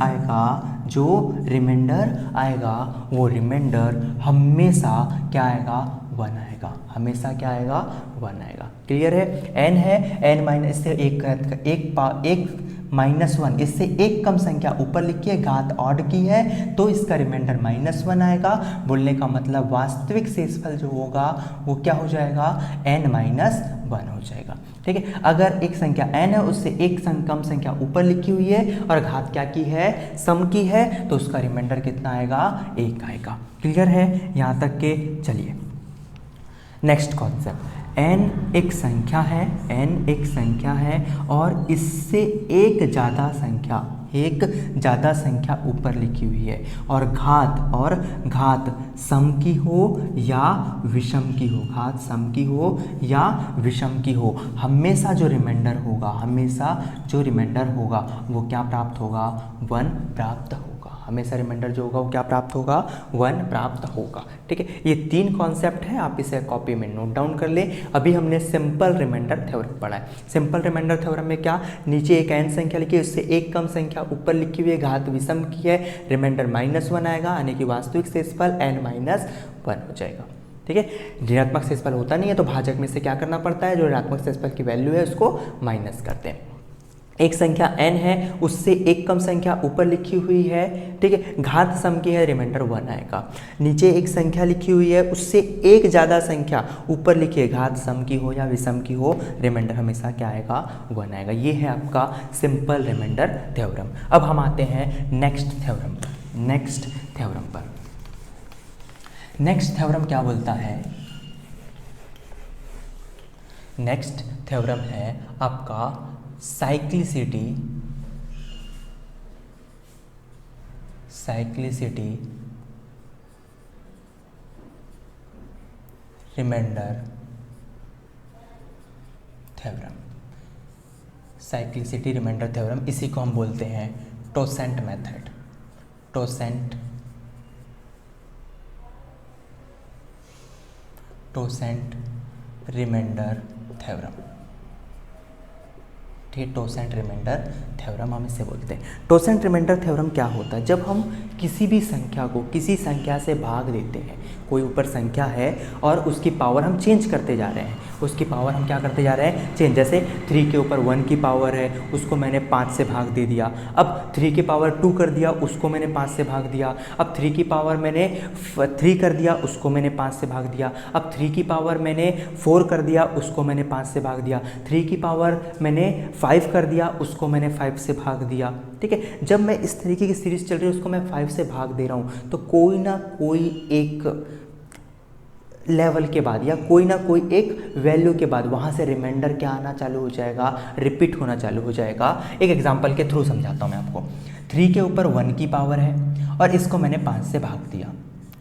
आएगा वो रिमाइंडर हमेशा क्या आएगा? 1 आएगा, हमेशा क्या आएगा? 1 आएगा। क्लियर है? n है, n- इससे एक -1, इससे एक कम संख्या ऊपर लिखी है, घात ऑड की है, तो इसका रिमाइंडर -1 आएगा। बोलने का मतलब वास्तविक शेषफल जो होगा वो क्या हो जाएगा? n-1 हो जाएगा। ठीक है, अगर एक संख्या n है, उससे एक कम संख्या ऊपर लिखी हुई है और घात क्या की है? सम की है, तो उसका रिमाइंडर कितना आएगा? 1 आएगा। क्लियर है यहाँ तक के? चलिए नेक्स्ट कॉन्सेप्ट। n एक संख्या है, और इससे एक ज़्यादा संख्या ऊपर लिखी हुई है, और घात सम की हो या विषम की हो, घात सम की हो या विषम की हो, हमेशा जो रिमाइंडर होगा वो क्या प्राप्त होगा? 1 प्राप्त होगा। हमेशा रिमाइंडर जो होगा वो क्या प्राप्त होगा, 1 प्राप्त होगा। ठीक है, ये 3 कॉन्सेप्ट है, आप इसे कॉपी में नोट डाउन कर ले। अभी हमने सिंपल रिमाइंडर थ्योरम पढ़ा है। सिंपल रिमाइंडर थ्योरम में क्या, नीचे एक n संख्या लिखी है, उससे एक कम संख्या ऊपर लिखी हुई है, घात विषम की है, रिमाइंडर -1 आएगा, यानी कि वास्तविक शेषफल n-1 हो जाएगा। ठीक है, ऋणात्मक शेषफल होता नहीं है तो भाजक में से क्या करना पड़ता है, जो ऋणात्मक शेषफल की वैल्यू है उसको माइनस करते हैं। एक संख्या n है, उससे एक कम संख्या ऊपर लिखी हुई है, ठीक है, घात सम की है, रिमाइंडर 1 आएगा। नीचे एक संख्या लिखी हुई है, उससे एक ज़्यादा संख्या ऊपर लिखी है, घात सम की हो या विषम की हो, रिमाइंडर हमेशा क्या आएगा, 1 आएगा। ये है आपका सिंपल रिमाइंडर थ्योरम। अब हम आते हैं नेक्स्ट थ्योरम पर। नेक्स्ट थ्योरम क्या बोलता है, नेक्स्ट थ्योरम है आपका cyclicity remainder theorem. Cyclicity remainder theorem, इसी को हम बोलते हैं totient method. Totient remainder theorem. ठीक, टोसेंट रिमाइंडर थ्योरम हम इसे बोलते हैं। टोसेंट रिमाइंडर थ्योरम क्या होता है, जब हम किसी भी संख्या को किसी संख्या से भाग देते हैं, कोई ऊपर संख्या है और उसकी पावर हम चेंज करते जा रहे हैं, उसकी पावर हम क्या करते जा रहे हैं, चेंज। जैसे 3 के ऊपर 1 की पावर है, उसको मैंने 5 से भाग दे दिया। अब 3 की पावर 2 कर दिया, उसको मैंने 5 से भाग दिया। अब 3 की पावर मैंने 3 कर दिया, उसको मैंने 5 से भाग दिया। अब 3 की पावर मैंने 4 कर दिया, उसको मैंने 5 से भाग दिया। 3 की पावर मैंने 5 कर दिया, उसको मैंने 5 से भाग दिया। ठीक है, जब मैं इस तरीके की सीरीज चल रही है, उसको मैं 5 से भाग दे रहा हूँ, तो कोई ना कोई एक लेवल के बाद या कोई ना कोई एक वैल्यू के बाद वहाँ से रिमाइंडर क्या आना चालू हो जाएगा, रिपीट होना चालू हो जाएगा। एक एग्जांपल के थ्रू समझाता हूँ मैं आपको। 3 के ऊपर 1 की पावर है और इसको मैंने 5 से भाग दिया।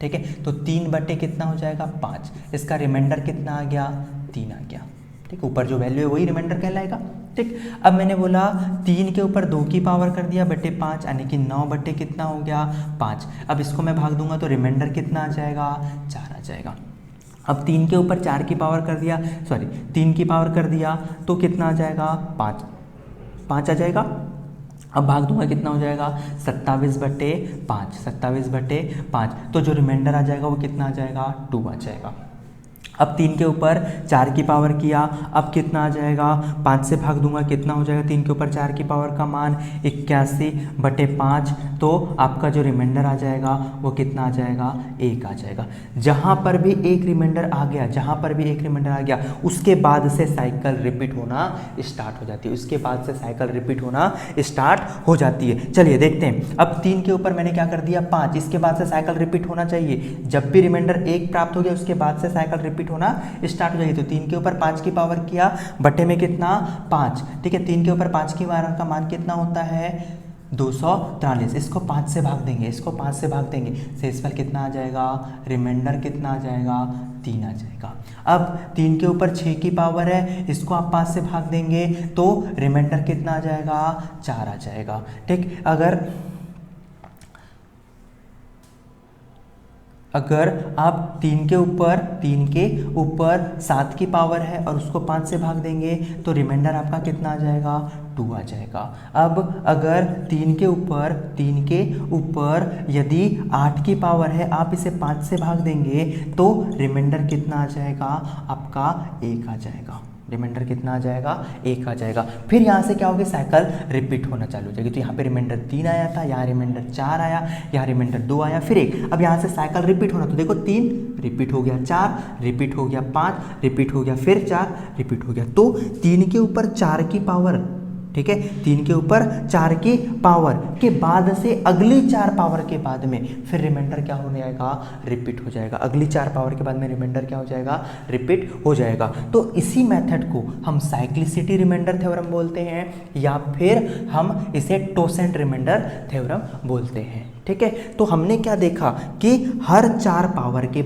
ठीक है, तो 3 बटे कितना हो जाएगा, 5। इसका रिमाइंडर कितना आ गया, 3 आ गया। ठीक, ऊपर जो वैल्यू है वही रिमाइंडर कहलाएगा। ठीक, अब मैंने बोला 3 के ऊपर 2 की पावर कर दिया बटे 5, यानी कि 9 बटे कितना हो गया, 5। अब इसको मैं भाग दूंगा तो रिमाइंडर कितना आ जाएगा, 4 आ जाएगा। अब 3 के ऊपर 4 की पावर कर दिया, 3 की पावर कर दिया तो कितना आ जाएगा, 5 आ जाएगा। अब भाग दूंगा कितना हो जाएगा, 27 बटे 5, तो जो रिमाइंडर आ जाएगा वो कितना आ जाएगा, 2 आ जाएगा। अब 3 के ऊपर 4 की पावर किया, अब कितना आ जाएगा, 5 से भाग दूंगा कितना हो जाएगा, 3 के ऊपर 4 की पावर का मान 81 बटे 5, तो आपका जो रिमाइंडर आ जाएगा वो कितना आ जाएगा, 1 आ जाएगा। जहाँ पर भी एक रिमाइंडर आ गया, उसके बाद से साइकिल रिपीट होना स्टार्ट हो जाती है। चलिए देखते हैं। अब 3 के ऊपर मैंने क्या कर दिया, 5, इसके बाद से साइकिल रिपीट होना चाहिए। जब भी रिमाइंडर 1 प्राप्त हो गया उसके बाद से साइकिल रिपीट होना स्टार्ट हो जाएगी। तो 3 के ऊपर 5 की पावर किया, बटे में कितना, 5। ठीक है, 3 के ऊपर 5 की पावर का मान कितना होता है, 243। इसको 5 से भाग देंगे, शेषफल कितना आ जाएगा, रिमाइंडर कितना आ जाएगा, 3 आ जाएगा। अब 3 के ऊपर 6 की पावर है, इसको आप 5 से भाग देंगे तो रिमाइंडर कितना आ जाएगा, 4 आ जाएगा। ठीक, अगर आप 3 के ऊपर 7 की पावर है और उसको 5 से भाग देंगे तो रिमाइंडर आपका कितना आ जाएगा, 2 आ जाएगा। अब अगर 3 के ऊपर यदि 8 की पावर है, आप इसे 5 से भाग देंगे तो रिमाइंडर कितना आ जाएगा, आपका 1 आ जाएगा। रिमाइंडर कितना आ जाएगा, 1 आ जाएगा। फिर यहाँ से क्या होगी, साइकिल रिपीट होना चालू हो जाएगी। तो यहाँ पे रिमाइंडर 3 आया था, यहाँ रिमाइंडर 4 आया, यहाँ रिमाइंडर 2 आया, फिर 1। अब यहाँ से साइकिल रिपीट होना, तो देखो 3 रिपीट हो गया, 4 रिपीट हो गया, 5 रिपीट हो गया, फिर 4 रिपीट हो गया। तो 3 के ऊपर 4 की पावर, ठीक है, 3 के ऊपर 4 की पावर के बाद से अगली 4 पावर के बाद में फिर रिमाइंडर क्या होने आएगा, रिपीट हो जाएगा। अगली 4 पावर के बाद में रिमाइंडर क्या हो जाएगा, रिपीट हो जाएगा। तो इसी मेथड को हम साइक्लिसिटी रिमाइंडर थ्योरम बोलते हैं या फिर हम इसे टोसेंट रिमाइंडर थ्योरम बोलते हैं। ठीक है। तो हमने क्या देखा कि हर 4 पावर के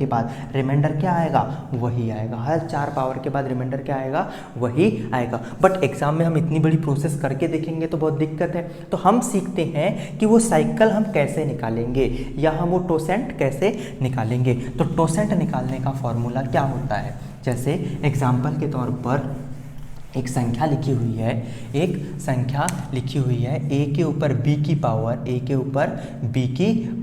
बाद रिमाइंडर क्या आएगा, वही आएगा। हर 4 पावर के बाद रिमाइंडर क्या आएगा, वही आएगा। बट एग्जाम में हम इतनी बड़ी प्रोसेस करके देखेंगे तो बहुत दिक्कत है। तो हम सीखते हैं कि वो साइकिल हम कैसे निकालेंगे या हम वो टोसेंट कैसे निकालेंगे। तो टोसेंट निकालने का फॉर्मूला क्या होता है, जैसे एग्जाम्पल के तौर पर एक संख्या लिखी हुई है a के ऊपर b की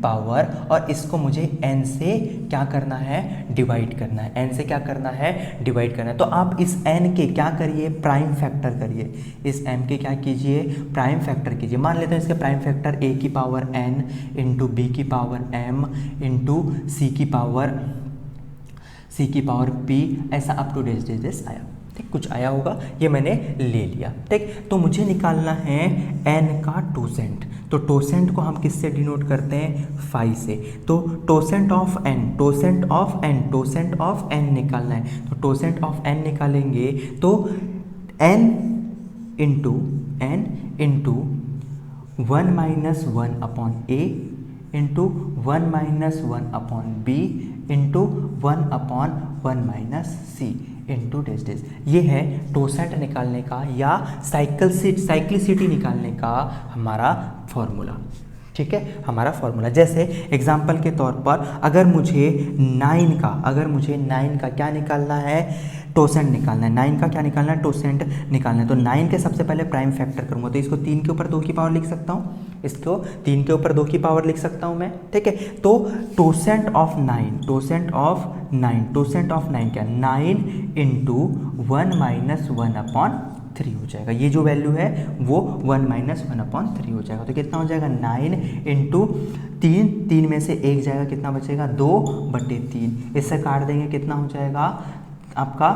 पावर, और इसको मुझे n से क्या करना है, डिवाइड करना है। तो आप इस n के क्या करिए, प्राइम फैक्टर करिए। इस m के क्या कीजिए, प्राइम फैक्टर कीजिए। मान लेते हैं इसके प्राइम फैक्टर a की पावर n इंटू b की पावर m इंटू c की पावर p, ऐसा अप टू डेस आया। ठीक, कुछ आया होगा, ये मैंने ले लिया। ठीक, तो मुझे निकालना है n का टोसेंट। तो टोसेंट को हम किससे डिनोट करते हैं, 5 से। तो टोसेंट ऑफ n निकालना है। तो टोसेंट ऑफ n निकालेंगे तो n into 1 minus 1 upon a into 1 minus 1 upon b into 1 upon 1 minus c into डेस। ये है टोसेंट निकालने का या साइक्लिसिटी निकालने का हमारा फॉर्मूला। ठीक है, हमारा फॉर्मूला। जैसे एग्जाम्पल के तौर पर अगर मुझे 9 का क्या निकालना है, टोसेंट निकालना है। 9 का क्या निकालना है, टोसेंट निकालना है। तो 9 के सबसे पहले प्राइम फैक्टर करूँगा, तो इसको 3 के ऊपर 2 की पावर लिख सकता हूँ, इसको 3 के ऊपर 2 की पावर लिख सकता हूँ मैं। ठीक है, तो टोसेंट ऑफ 9 क्या, 9 इंटू 1 माइनस 1 अपॉन 3 हो जाएगा। ये जो वैल्यू है वो 1 माइनस 1 अपॉन 3 हो जाएगा। तो कितना हो जाएगा, 9 इंटू 3 में से 1 जाएगा, कितना बचेगा, 2/3। इससे काट देंगे, कितना हो जाएगा आपका,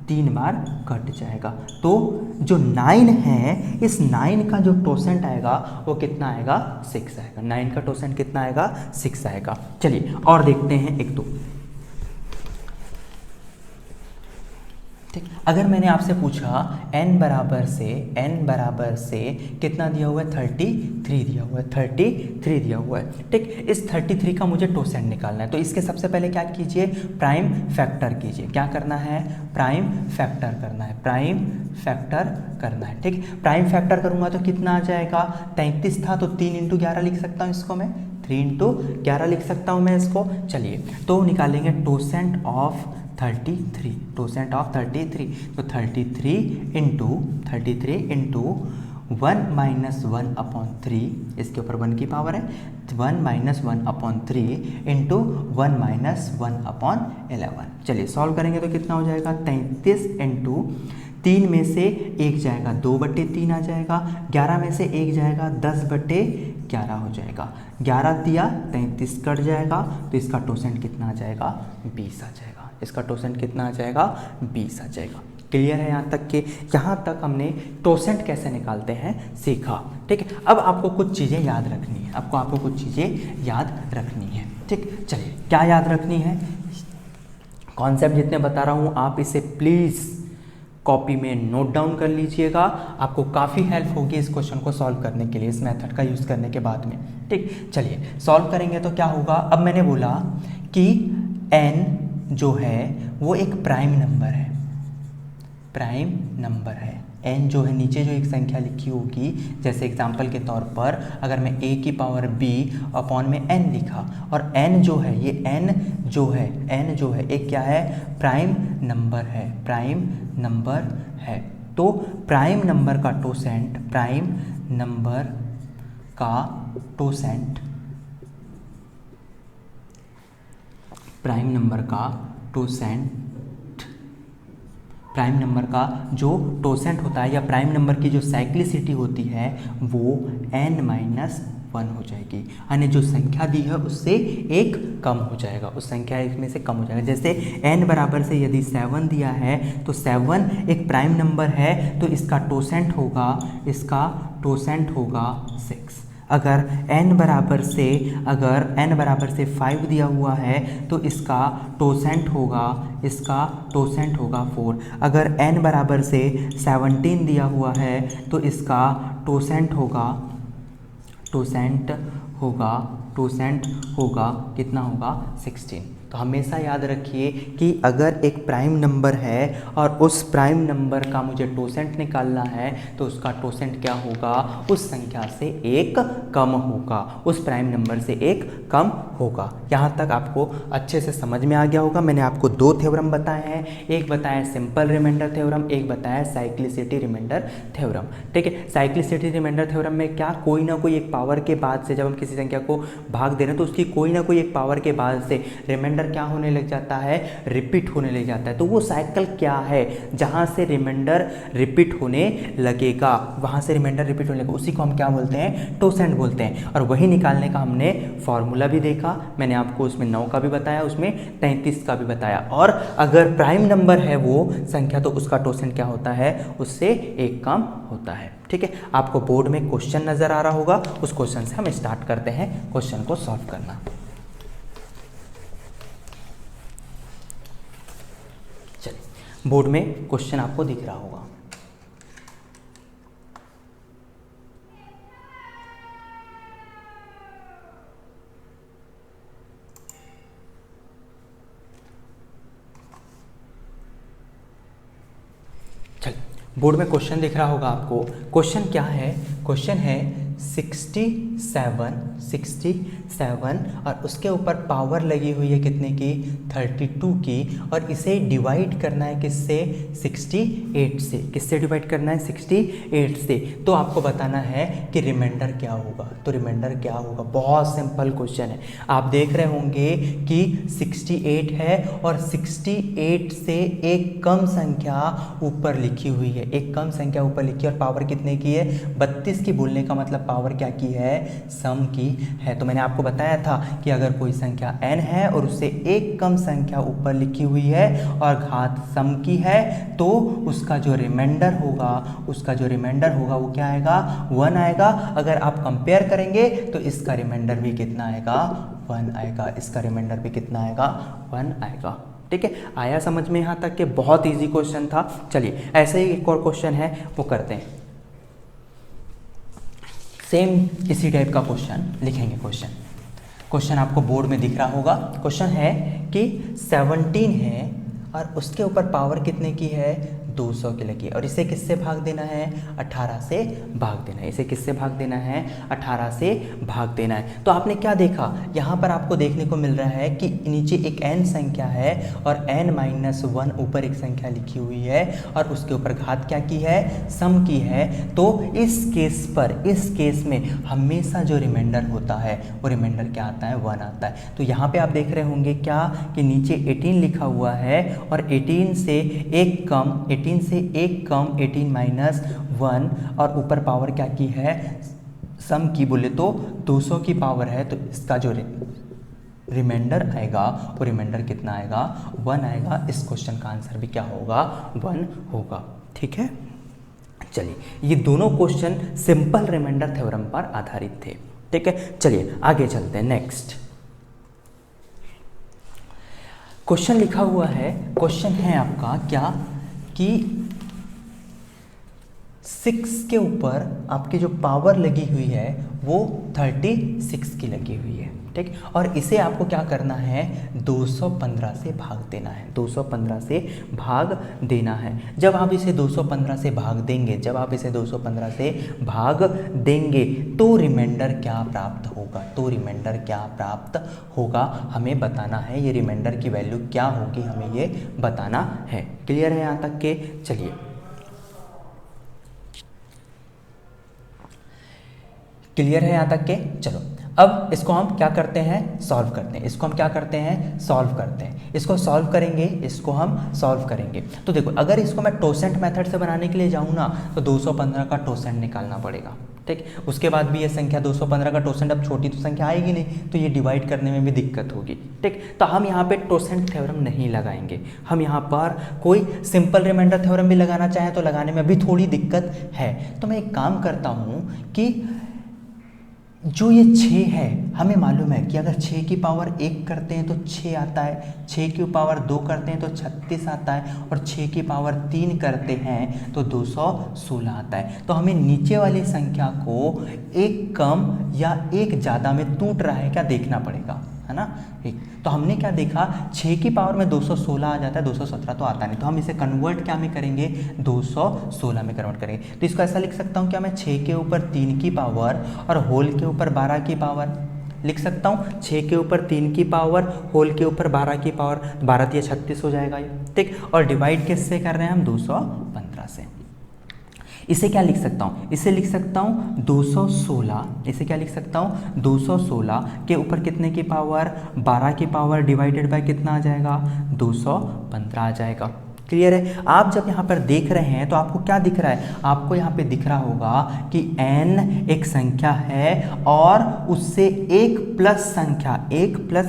3 बार कट जाएगा। तो जो 9 है, इस 9 का जो टोसेंट आएगा वो कितना आएगा, 6 आएगा। 9 का टोसेंट कितना आएगा, 6 आएगा। चलिए और देखते हैं एक दो। ठीक, अगर मैंने आपसे पूछा n बराबर से कितना दिया हुआ है, 33 दिया हुआ है। ठीक, इस 33 का मुझे टोसेंट निकालना है। तो इसके सबसे पहले क्या कीजिए, प्राइम फैक्टर कीजिए। क्या करना है, प्राइम फैक्टर करना है। ठीक, प्राइम फैक्टर करूंगा तो कितना आ जाएगा, 33 था तो 3 इंटू 11 लिख सकता हूँ इसको मैं, 3 इंटू 11 लिख सकता हूँ मैं इसको। चलिए तो निकालेंगे टोसेंट ऑफ 33। तो 33 इंटू 1 माइनस 1 अपॉन 3, इसके ऊपर 1 की पावर है, 1 minus 1 upon 3 into 1 minus 1 upon 11। चलिए सॉल्व करेंगे तो कितना हो जाएगा, 33 इंटू 3 में से 1 जाएगा, 2/3 आ जाएगा, 11 में से 1 जाएगा, 10/11 हो जाएगा। 11 दिया, 33 कट जाएगा, तो इसका टोसेंट कितना आ जाएगा, 20 आ जाएगा। इसका टोसेंट कितना आ जाएगा, 20 आ जाएगा। क्लियर है यहाँ तक के, यहाँ तक हमने टोसेंट कैसे निकालते हैं सीखा। ठीक है, अब आपको कुछ चीज़ें याद रखनी है। ठीक, चलिए क्या याद रखनी है, कॉन्सेप्ट जितने बता रहा हूँ आप इसे प्लीज़ कॉपी में नोट डाउन कर लीजिएगा। आपको काफ़ी हेल्प होगी इस क्वेश्चन को सॉल्व करने के लिए, इस मेथड का यूज़ करने के बाद में। ठीक, चलिए सॉल्व करेंगे तो क्या होगा। अब मैंने बोला कि n जो है वो एक प्राइम नंबर है। n जो है, नीचे जो एक संख्या लिखी होगी, जैसे एग्जाम्पल के तौर पर अगर मैं a की पावर b अपॉन में n लिखा, और n जो है ये n जो है एक क्या है, प्राइम नंबर है। तो प्राइम नंबर का जो टोसेंट होता है या प्राइम नंबर की जो साइक्लिसिटी होती है वो n-1 हो जाएगी, यानी जो संख्या दी है उससे एक कम हो जाएगा, उस संख्या में से कम हो जाएगा। जैसे n बराबर से यदि 7 दिया है तो 7 एक प्राइम नंबर है, तो इसका टोसेंट होगा 6। अगर n बराबर से 5 दिया हुआ है तो इसका टोसेंट होगा 4। अगर n बराबर से 17 दिया हुआ है तो इसका टोसेंट होगा टोसेंट होगा, टोसेंट होगा कितना होगा 16। तो हमेशा याद रखिए कि अगर एक प्राइम नंबर है और उस प्राइम नंबर का मुझे टोसेंट निकालना है तो उसका टोसेंट क्या होगा, उस संख्या से एक कम होगा, उस प्राइम नंबर से एक कम होगा। यहाँ तक आपको अच्छे से समझ में आ गया होगा। मैंने आपको दो थ्योरम बताए हैं, एक बताया सिंपल रिमाइंडर थ्योरम, एक बताया साइक्लिसिटी रिमाइंडर थ्योरम। ठीक है, साइक्लिसिटी रिमाइंडर थ्योरम में क्या, कोई ना कोई एक पावर के बाद से जब हम किसी संख्या को भाग दे रहे हैं तो उसकी कोई ना कोई एक पावर के बाद से रिमाइंडर क्या होने लग जाता है, रिपीट होने लग जाता है। तो वो साइकिल क्या है, जहां से रिमाइंडर रिपीट होने लगेगा, वहां से रिमाइंडर रिपीट होने लगेगा, उसी को हम क्या बोलते हैं, टोसेंट बोलते हैं। और वही निकालने का हमने फॉर्मूला भी देखा, मैंने आपको उसमें 9 का भी बताया, उसमें 33 का भी बताया। और अगर प्राइम नंबर है वो संख्या तो उसका टोसेंट क्या होता है, उससे एक कम होता है। ठीक है, आपको बोर्ड में क्वेश्चन नजर आ रहा होगा, उस क्वेश्चन से हम स्टार्ट करते हैं क्वेश्चन को सॉल्व करना। चलिए, बोर्ड में क्वेश्चन आपको दिख रहा होगा। चलिए, बोर्ड में क्वेश्चन दिख रहा होगा आपको। क्वेश्चन क्या है, क्वेश्चन है 67 और उसके ऊपर पावर लगी हुई है कितने की, 32 की, और इसे डिवाइड करना है किससे, 68 से। किससे डिवाइड करना है, 68 से। तो आपको बताना है कि रिमाइंडर क्या होगा। तो रिमाइंडर क्या होगा, बहुत सिंपल क्वेश्चन है। आप देख रहे होंगे कि 68 है और 68 से एक कम संख्या ऊपर लिखी हुई है, एक कम संख्या ऊपर लिखी है और पावर कितने की है, 32 की। बोलने का मतलब पावर क्या की है, सम की है। तो मैंने आपको बताया था कि अगर कोई संख्या n है और उससे एक कम संख्या ऊपर लिखी हुई है और घात सम की है तो उसका जो रिमाइंडर होगा, उसका जो रिमाइंडर होगा वो क्या आएगा, 1 आएगा। अगर आप कंपेयर करेंगे तो इसका रिमाइंडर भी कितना आएगा, 1 आएगा। इसका रिमाइंडर भी कितना आएगा, 1 आएगा। ठीक है, आया समझ में यहाँ तक के, बहुत इजी क्वेश्चन था। चलिए, ऐसे ही एक और क्वेश्चन है वो करते हैं। सेम इसी टाइप का क्वेश्चन लिखेंगे। क्वेश्चन आपको बोर्ड में दिख रहा होगा। क्वेश्चन है कि 17 है और उसके ऊपर पावर कितने की है, 200 की लगी, और इसे किससे भाग देना है, 18 से भाग देना है। इसे किससे भाग देना है, 18 से भाग देना है। तो आपने क्या देखा, यहाँ पर आपको देखने को मिल रहा है कि नीचे एक n संख्या है और n-1 ऊपर एक संख्या लिखी हुई है और उसके ऊपर घात क्या की है, सम की है। तो इस केस में हमेशा जो रिमाइंडर होता है वो रिमाइंडर क्या आता है, 1 आता है। तो यहाँ पे आप देख रहे होंगे क्या कि नीचे 18 लिखा हुआ है और 18 से एक कम 18-1 और ऊपर पावर क्या की है, सम की। बोले तो 200 की पावर है, तो इसका जो रिमाइंडर आएगा वो रिमाइंडर कितना आएगा, 1 आएगा। इस क्वेश्चन का आंसर भी क्या होगा, 1 होगा। ठीक है, चलिए, ये दोनों क्वेश्चन सिंपल रिमाइंडर थ्योरम पर आधारित थे। ठीक है, चलिए आगे चलते हैं। नेक्स्ट क्वेश्चन लिखा हुआ है, क्वेश्चन है आपका क्या कि 6 के ऊपर आपकी जो पावर लगी हुई है वो 36 की लगी हुई है। ठीक, और इसे आपको क्या करना है, 215 से भाग देना है। 215 से भाग देना है। जब आप इसे 215 से भाग देंगे, तो रिमाइंडर क्या प्राप्त होगा, हमें बताना है। ये रिमाइंडर की वैल्यू क्या होगी, हमें ये बताना है। क्लियर है यहाँ तक के? चलिए, क्लियर है यहाँ तक के? चलो, अब इसको हम क्या करते हैं, सॉल्व करते हैं। इसको हम सॉल्व करेंगे। तो देखो, अगर इसको मैं टोसेंट मेथड से बनाने के लिए जाऊँ ना तो 215 का टोसेंट निकालना पड़ेगा। ठीक, उसके बाद भी ये संख्या 215 का टोसेंट, अब छोटी तो संख्या आएगी नहीं तो ये डिवाइड करने में भी दिक्कत होगी। ठीक, तो हम यहाँ पे टोसेंट थ्योरम नहीं लगाएंगे। हम यहाँ पर कोई सिंपल रिमाइंडर थ्योरम भी लगाना चाहें तो लगाने में भी थोड़ी दिक्कत है। तो मैं एक काम करता हूँ कि जो ये 6 है, हमें मालूम है कि अगर 6 की पावर 1 करते हैं तो 6 आता है, 6 की पावर 2 करते हैं तो 36 आता है, और 6 की पावर 3 करते हैं तो 216 आता है। तो हमें नीचे वाली संख्या को एक कम या एक ज़्यादा में टूट रहा है क्या देखना पड़ेगा, है ना। एक तो हमने क्या देखा, 6 की पावर में 216 आ जाता है, 217 तो आता नहीं, तो हम इसे कन्वर्ट क्या में करेंगे, 216 में कन्वर्ट करेंगे। तो इसको ऐसा लिख सकता हूँ क्या मैं, 6 के ऊपर 3 की पावर और होल के ऊपर 12 की पावर लिख सकता हूँ। 6 के ऊपर 3 की पावर, होल के ऊपर 12 की पावर, 12 या 36 हो जाएगा ये, ठीक। और डिवाइड किससे कर रहे हैं हम, 215 से। इसे क्या लिख सकता हूँ, इसे लिख सकता हूँ 216, इसे क्या लिख सकता हूँ 216 के ऊपर कितने की पावर, 12 की पावर डिवाइडेड बाय कितना आ जाएगा, 215 आ जाएगा। क्लियर है। आप जब यहाँ पर देख रहे हैं तो आपको क्या दिख रहा है, आपको यहाँ पे दिख रहा होगा कि n एक संख्या है और उससे एक प्लस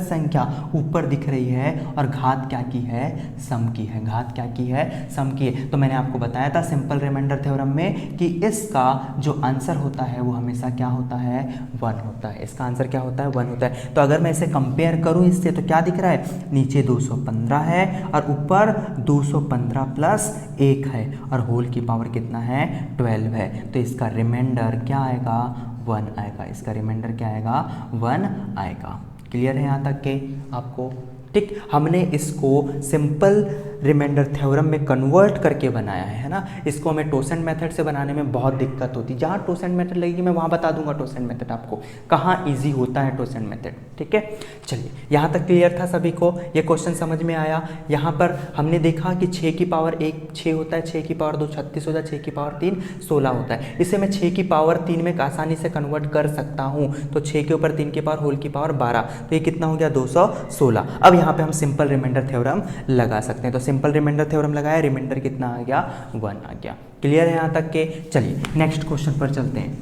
संख्या ऊपर दिख रही है, और घात क्या की है, सम की है, घात क्या की है, सम की है। तो मैंने आपको बताया था सिंपल रिमाइंडर थ्योरम में कि इसका जो आंसर होता है वो हमेशा क्या होता है, 1 होता है। इसका आंसर क्या होता है, 1 होता है। तो अगर मैं इसे कंपेयर करूँ इससे तो क्या दिख रहा है, नीचे 215 है और ऊपर 215 प्लस 1 है, और होल की पावर कितना है, 12 है। तो इसका रिमाइंडर क्या आएगा, 1 आएगा। इसका रिमाइंडर क्या आएगा, 1 आएगा। क्लियर है यहाँ तक के आपको, ठीक। हमने इसको सिंपल रिमाइंडर थ्योरम में कन्वर्ट करके बनाया है ना। इसको हमें टोसेंट मेथड से बनाने में बहुत दिक्कत होती है। जहाँ टोसेंट मेथड लगेगी मैं वहाँ बता दूंगा टोसेंट मेथड आपको कहाँ इजी होता है टोसेंट मेथड, ठीक है। चलिए यहाँ तक क्लियर था सभी को, ये क्वेश्चन समझ में आया। यहाँ पर हमने देखा कि 6 की पावर 1 6 होता है, 6 की पावर 2 36 होता है, 6 की पावर 3 16 होता है। इसे मैं 6 की पावर 3 में आसानी से कन्वर्ट कर सकता हूँ। तो 6 के ऊपर 3 की पावर होल की पावर 12, तो ये कितना हो गया, 216। अब यहाँ पे हम सिंपल रिमाइंडर थ्योरम लगा सकते हैं। तो सिंपल रिमाइंडर थ्योरम लगाया, रिमाइंडर कितना आ गया, 1 आ गया। क्लियर है यहाँ तक के। चलिए नेक्स्ट क्वेश्चन पर चलते हैं,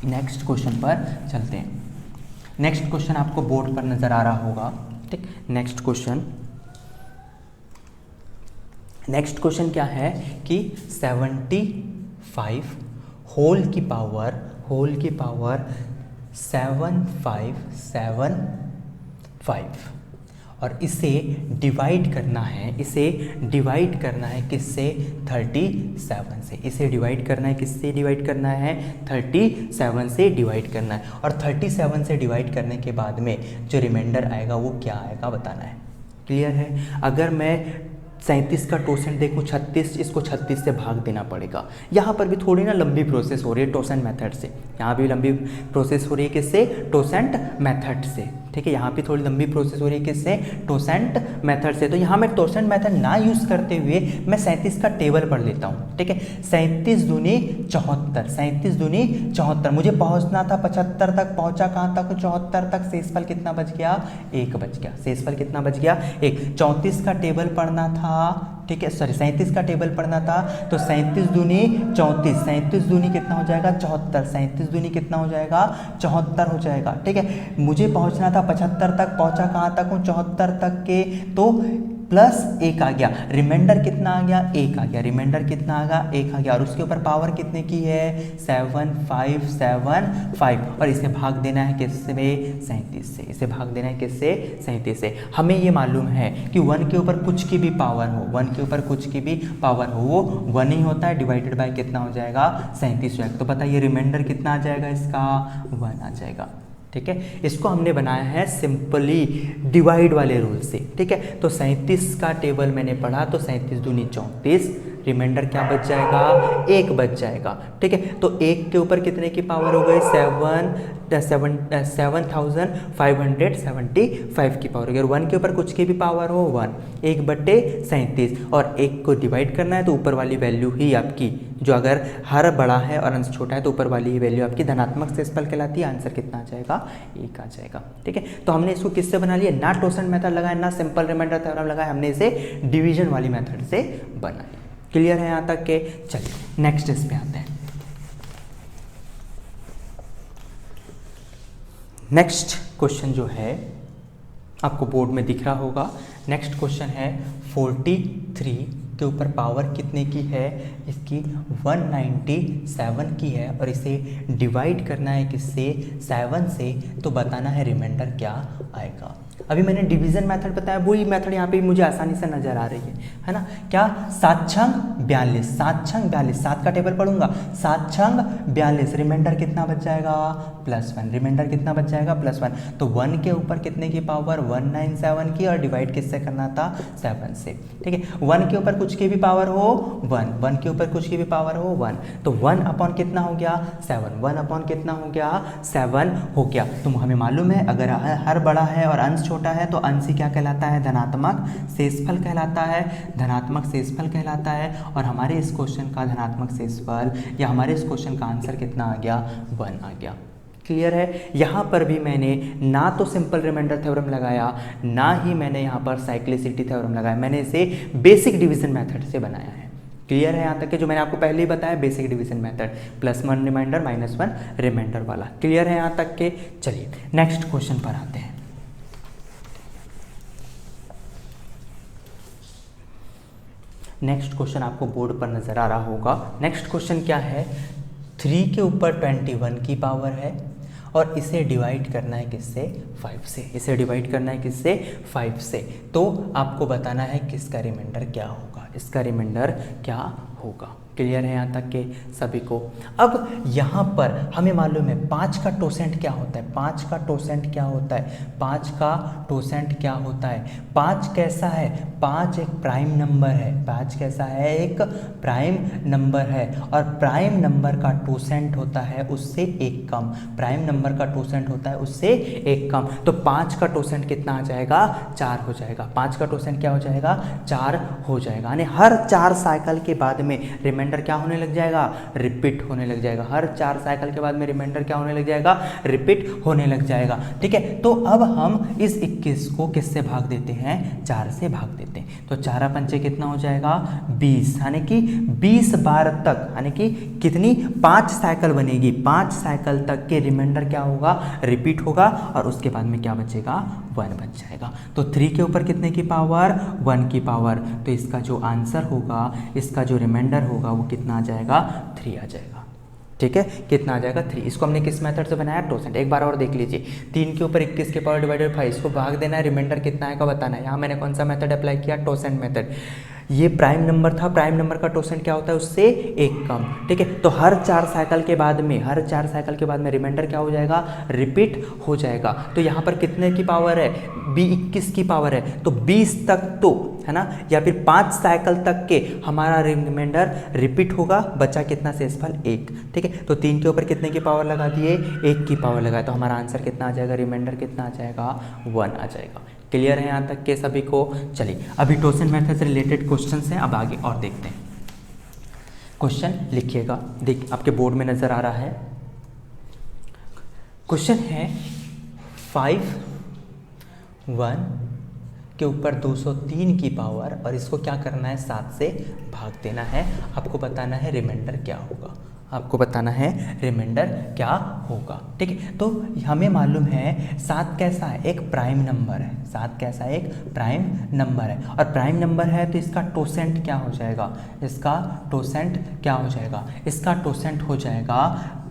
नेक्स्ट क्वेश्चन आपको बोर्ड पर नजर आ रहा होगा, ठीक। नेक्स्ट क्वेश्चन क्या है कि 75 होल की पावर 7575 और इसे डिवाइड करना है, किससे, 37 से। इसे डिवाइड करना है, किससे डिवाइड करना है, 37 से डिवाइड करना है। और 37 से डिवाइड करने के बाद में जो रिमाइंडर आएगा वो क्या आएगा बताना है। क्लियर है। अगर मैं 37 का टोसेंट देखूँ 36, इसको 36 से भाग देना पड़ेगा। यहाँ पर भी थोड़ी ना लंबी प्रोसेस हो रही है टोसेंट मेथड से, यहाँ भी लंबी प्रोसेस हो रही है किससे, टोसेंट मेथड से, ठीक है। यहाँ पे थोड़ी लंबी प्रोसेस हो रही है किससे, टोसेंट मेथड से। तो यहाँ मैं टोसेंट मेथड ना यूज़ करते हुए मैं 37 का टेबल पढ़ लेता हूँ, ठीक है। 37 दूनी 74, मुझे पहुँचना था 75 तक, पहुँचा कहाँ तक, 74 तक। शेषफल कितना बच गया, 1 बच गया। शेषफल कितना बच गया, 1। 34 का टेबल पढ़ना था, ठीक है, सॉरी 37 का टेबल पढ़ना था। तो 37 दूनी 34, 37 दूनी कितना हो जाएगा, 74, 37 दूनी कितना हो जाएगा, 74 हो जाएगा, ठीक है। मुझे पहुंचना था 75 तक, पहुंचा कहाँ तक हूँ, 74 तक के, तो प्लस 1 आ गया। रिमाइंडर कितना आ गया, 1 आ गया। रिमाइंडर कितना आ गया, 1 आ गया। और उसके ऊपर पावर कितने की है, 7575, और इसे भाग देना है किससे, 37 से। इसे भाग देना है किससे, 37 से। हमें ये मालूम है कि 1 के ऊपर कुछ की भी पावर हो, 1 के ऊपर कुछ की भी पावर हो वो 1 ही होता है, डिवाइडेड बाय कितना हो जाएगा, 37 हो जाएगा। तो बताइए रिमाइंडर कितना आ जाएगा इसका, 1 आ जाएगा, ठीक है। इसको हमने बनाया है सिंपली डिवाइड वाले रूल से, ठीक है। तो 37 का टेबल मैंने पढ़ा, तो 37 दूनी 34, रिमाइंडर क्या बच जाएगा, 1 बच जाएगा, ठीक है। तो 1 के ऊपर कितने की पावर हो गई, 7575 की पावर हो गई। और 1 के ऊपर कुछ की भी पावर हो 1, 1/37, और 1 को डिवाइड करना है तो ऊपर वाली वैल्यू ही आपकी, जो अगर हर बड़ा है और अंश छोटा है तो ऊपर वाली ही वैल्यू आपकी धनात्मक शेषफल कहलाती है। आंसर कितना आ जाएगा, 1 आ जाएगा, ठीक है। तो हमने इसको किससे बना लिया, ना टोसेंट मेथड लगाया, ना सिंपल रिमाइंडर थ्योरम लगाया, हमने इसे डिवीजन वाली मेथड से बनाया। क्लियर है यहाँ तक के। चलिए नेक्स्ट इस पे आते हैं। नेक्स्ट क्वेश्चन जो है आपको बोर्ड में दिख रहा होगा। नेक्स्ट क्वेश्चन है 43 के ऊपर पावर कितने की है, इसकी 197 की है, और इसे डिवाइड करना है किससे, 7 से, तो बताना है रिमाइंडर क्या आएगा। अभी मैंने डिवीजन मेथड बताया, वही मेथड यहाँ पे मुझे आसानी से नजर आ रही है ना। क्या 7 छंग 42, 7 छंग 42, 7 का टेबल पढ़ूंगा, 7 छंग 42, रिमाइंडर कितना बच जाएगा, +1, रिमाइंडर कितना बच जाएगा, +1। तो 1 के ऊपर कितने की पावर, 197 की, और डिवाइड किससे करना था, 7 से, ठीक है। 1 के ऊपर कुछ की भी पावर हो 1, 1 के ऊपर कुछ की भी पावर हो 1, तो 1 अपॉन कितना हो गया, 7, 1 अपॉन कितना हो गया, 7 हो गया। तो हमें मालूम है अगर हर बड़ा है और अंश छोटा है तो अंश ही क्या कहलाता है, धनात्मक शेषफल कहलाता है, धनात्मक शेषफल कहलाता है। और हमारे इस क्वेश्चन का धनात्मक शेषफल या हमारे इस क्वेश्चन का आंसर कितना आ गया, 1 आ गया। क्लियर है। यहाँ पर भी मैंने ना तो सिंपल रिमाइंडर थ्योरम लगाया, ना ही मैंने यहाँ पर साइक्लिसिटी थ्योरम लगाया, मैंने इसे बेसिक डिवीजन मेथड से बनाया है। क्लियर है यहाँ तक कि जो मैंने आपको पहले ही बताया basic division method, +1 remainder -1 remainder वाला। क्लियर है यहाँ तक के। चलिए नेक्स्ट क्वेश्चन पर आते हैं। नेक्स्ट क्वेश्चन आपको बोर्ड पर नजर आ रहा होगा। नेक्स्ट क्वेश्चन क्या है, 3 के ऊपर 21 की पावर है और इसे डिवाइड करना है किससे, 5 से, इसे डिवाइड करना है किससे, 5 से। तो आपको बताना है कि इसका रिमाइंडर क्या होगा, इसका रिमाइंडर क्या होगा। क्लियर है यहाँ तक के सभी को। अब यहाँ पर हमें मालूम है 5 का टोसेंट क्या होता है, 5 का टोसेंट क्या होता है, 5 का टोसेंट क्या होता है। 5 कैसा है, 5 एक प्राइम नंबर है, 5 कैसा है, एक प्राइम नंबर है, और प्राइम नंबर का टोसेंट होता है उससे एक कम, प्राइम नंबर का टोसेंट होता है उससे एक कम। तो 5 का टोसेंट कितना आ जाएगा, 4 हो जाएगा। 5 का टोसेंट क्या हो जाएगा, 4 हो जाएगा। यानी हर 4 साइकिल के बाद में रिमाइंडर क्या होने लग जाएगा, रिपीट होने लग जाएगा। हर 4 साइकिल के बाद में रिमाइंडर क्या होने लग जाएगा, रिपीट होने लग जाएगा। ठीक है, तो अब हम इस 21 को किससे भाग देते हैं, 4 से भाग देते हैं। तो 4 पंचे कितना हो जाएगा, 20, यानी कि 20 बार तक, यानी कि कितनी, 5 साइकिल बनेगी, 5 साइकिल तक के रिमाइंडर क्या होगा, रिपीट होगा, और उसके बाद में क्या बचेगा, 1 बच जाएगा। तो 3 के ऊपर कितने की पावर, 1 की पावर। तो इसका जो आंसर होगा, इसका जो रिमाइंडर होगा वो कितना आ जाएगा, 3 आ जाएगा। ठीक है, कितना आ जाएगा, 3। इसको हमने किस मेथड से बनाया, टोसेंट। एक बार और देख लीजिए, 3 के ऊपर 21 के पावर डिवाइडेड 5, इसको भाग देना है, रिमाइंडर कितना आएगा बताना है। यहाँ मैंने कौन सा मेथड अप्लाई किया, टोसेंट मेथड। ये प्राइम नंबर था, प्राइम नंबर का टोसेंट क्या होता है, उससे एक कम। ठीक है, तो हर 4 साइकिल के बाद में, हर 4 साइकिल के बाद में रिमाइंडर क्या हो जाएगा, रिपीट हो जाएगा। तो यहाँ पर कितने की पावर है, 21 की पावर है, तो 20 तक तो है ना, या फिर 5 साइकिल तक के हमारा रिमाइंडर रिपीट होगा। बचा कितना शेषफल, 1। ठीक है, तो 3 के ऊपर कितने की पावर लगा दिए, 1 की पावर लगा, तो हमारा आंसर कितना आ जाएगा, रिमाइंडर कितना आ जाएगा, 1 आ जाएगा। क्लियर है यहाँ तक के सभी को। चलिए अभी टोसेंट मेथड से रिलेटेड क्वेश्चन हैं, अब आगे और देखते हैं। क्वेश्चन लिखिएगा, देख आपके बोर्ड में नजर आ रहा है। क्वेश्चन है 5 1 के ऊपर 203 की पावर, और इसको क्या करना है, 7 से भाग देना है। आपको बताना है रिमाइंडर क्या होगा, आपको बताना है रिमाइंडर क्या होगा। ठीक है, तो हमें मालूम है 7 कैसा है, एक प्राइम नंबर है। 7 कैसा है, एक प्राइम नंबर है, और प्राइम नंबर है तो इसका टोसेंट क्या हो जाएगा, इसका टोसेंट क्या हो जाएगा, इसका टोसेंट हो जाएगा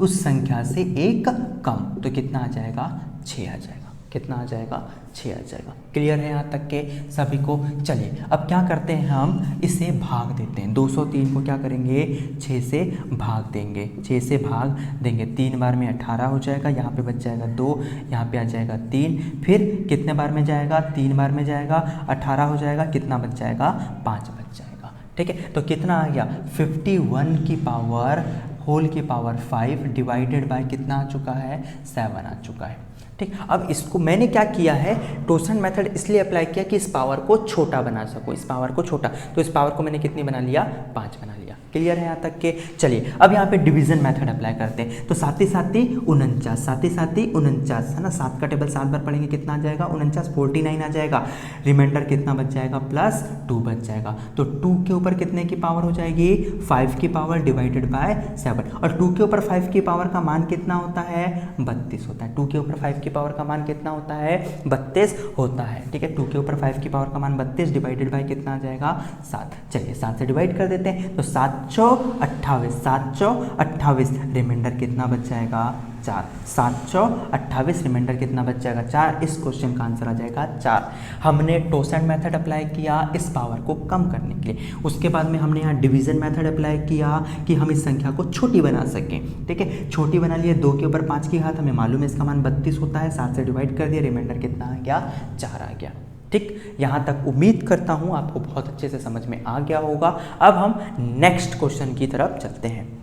उस संख्या से एक कम। तो कितना आ जाएगा, 6 आ जाएगा। कितना आ जाएगा, 6 आ जाएगा। क्लियर है यहाँ तक के सभी को। चलिए अब क्या करते हैं, हम इसे भाग देते हैं। 203 को क्या करेंगे, 6 से भाग देंगे, 6 से भाग देंगे। 3 बार में 18 हो जाएगा, यहाँ पे बच जाएगा 2, यहाँ पे आ जाएगा 3, फिर कितने बार में जाएगा, 3 बार में जाएगा, 18 हो जाएगा, कितना बच जाएगा, 5 बच जाएगा। ठीक है, तो कितना आ गया, 51 की पावर होल की पावर 5 डिवाइडेड बाय कितना आ चुका है, 7 आ चुका है। ठीक, अब इसको मैंने क्या किया है, टोसेंट मेथड इसलिए अप्लाई किया कि इस पावर को छोटा बना सकूं, इस पावर को छोटा। तो इस पावर को मैंने कितनी बना लिया, 5 बना लिया। क्लियर है यहाँ तक के। चलिए अब यहाँ पे डिवीजन मेथड अप्लाई करते हैं। तो 7 7 49, 7 7 49 है ना, 7 का टेबल 7 बार पढ़ेंगे, कितना आ जाएगा, 49, 49 आ जाएगा। रिमाइंडर कितना बच जाएगा, +2 बच जाएगा। तो 2 के ऊपर कितने की पावर हो जाएगी, 5 की पावर डिवाइडेड बाय 7, और 2 के ऊपर 5 की पावर का मान कितना होता है, 32 होता है। 2 के ऊपर 5 की की पावर का मान कितना होता है, 32 होता है। ठीक है, 2 के ऊपर 5 की पावर का मान 32 डिवाइडेड बाय कितना आ जाएगा, 7। चलिए 7 से डिवाइड कर देते हैं, तो 7 चौक 28, 7 चौक 28, रिमाइंडर कितना बच जाएगा, 4। 7 चौक 28, रिमाइंडर कितना बच जाएगा, 4। इस क्वेश्चन का आंसर आ जाएगा 4। हमने टोसेंट मेथड अप्लाई किया इस पावर को कम करने के लिए। उसके बाद में हमने यहाँ डिवीजन मेथड अप्लाई किया कि हम इस संख्या को छोटी बना सकें। ठीक है, छोटी बना लिए, 2 के ऊपर 5 की घात, हमें मालूम है इसका मान 32 होता है, 7 से डिवाइड कर दिया, रिमाइंडर कितना आ गया, 4 आ गया। ठीक, यहाँ तक उम्मीद करता हूँ आपको बहुत अच्छे से समझ में आ गया होगा। अब हम नेक्स्ट क्वेश्चन की तरफ चलते हैं।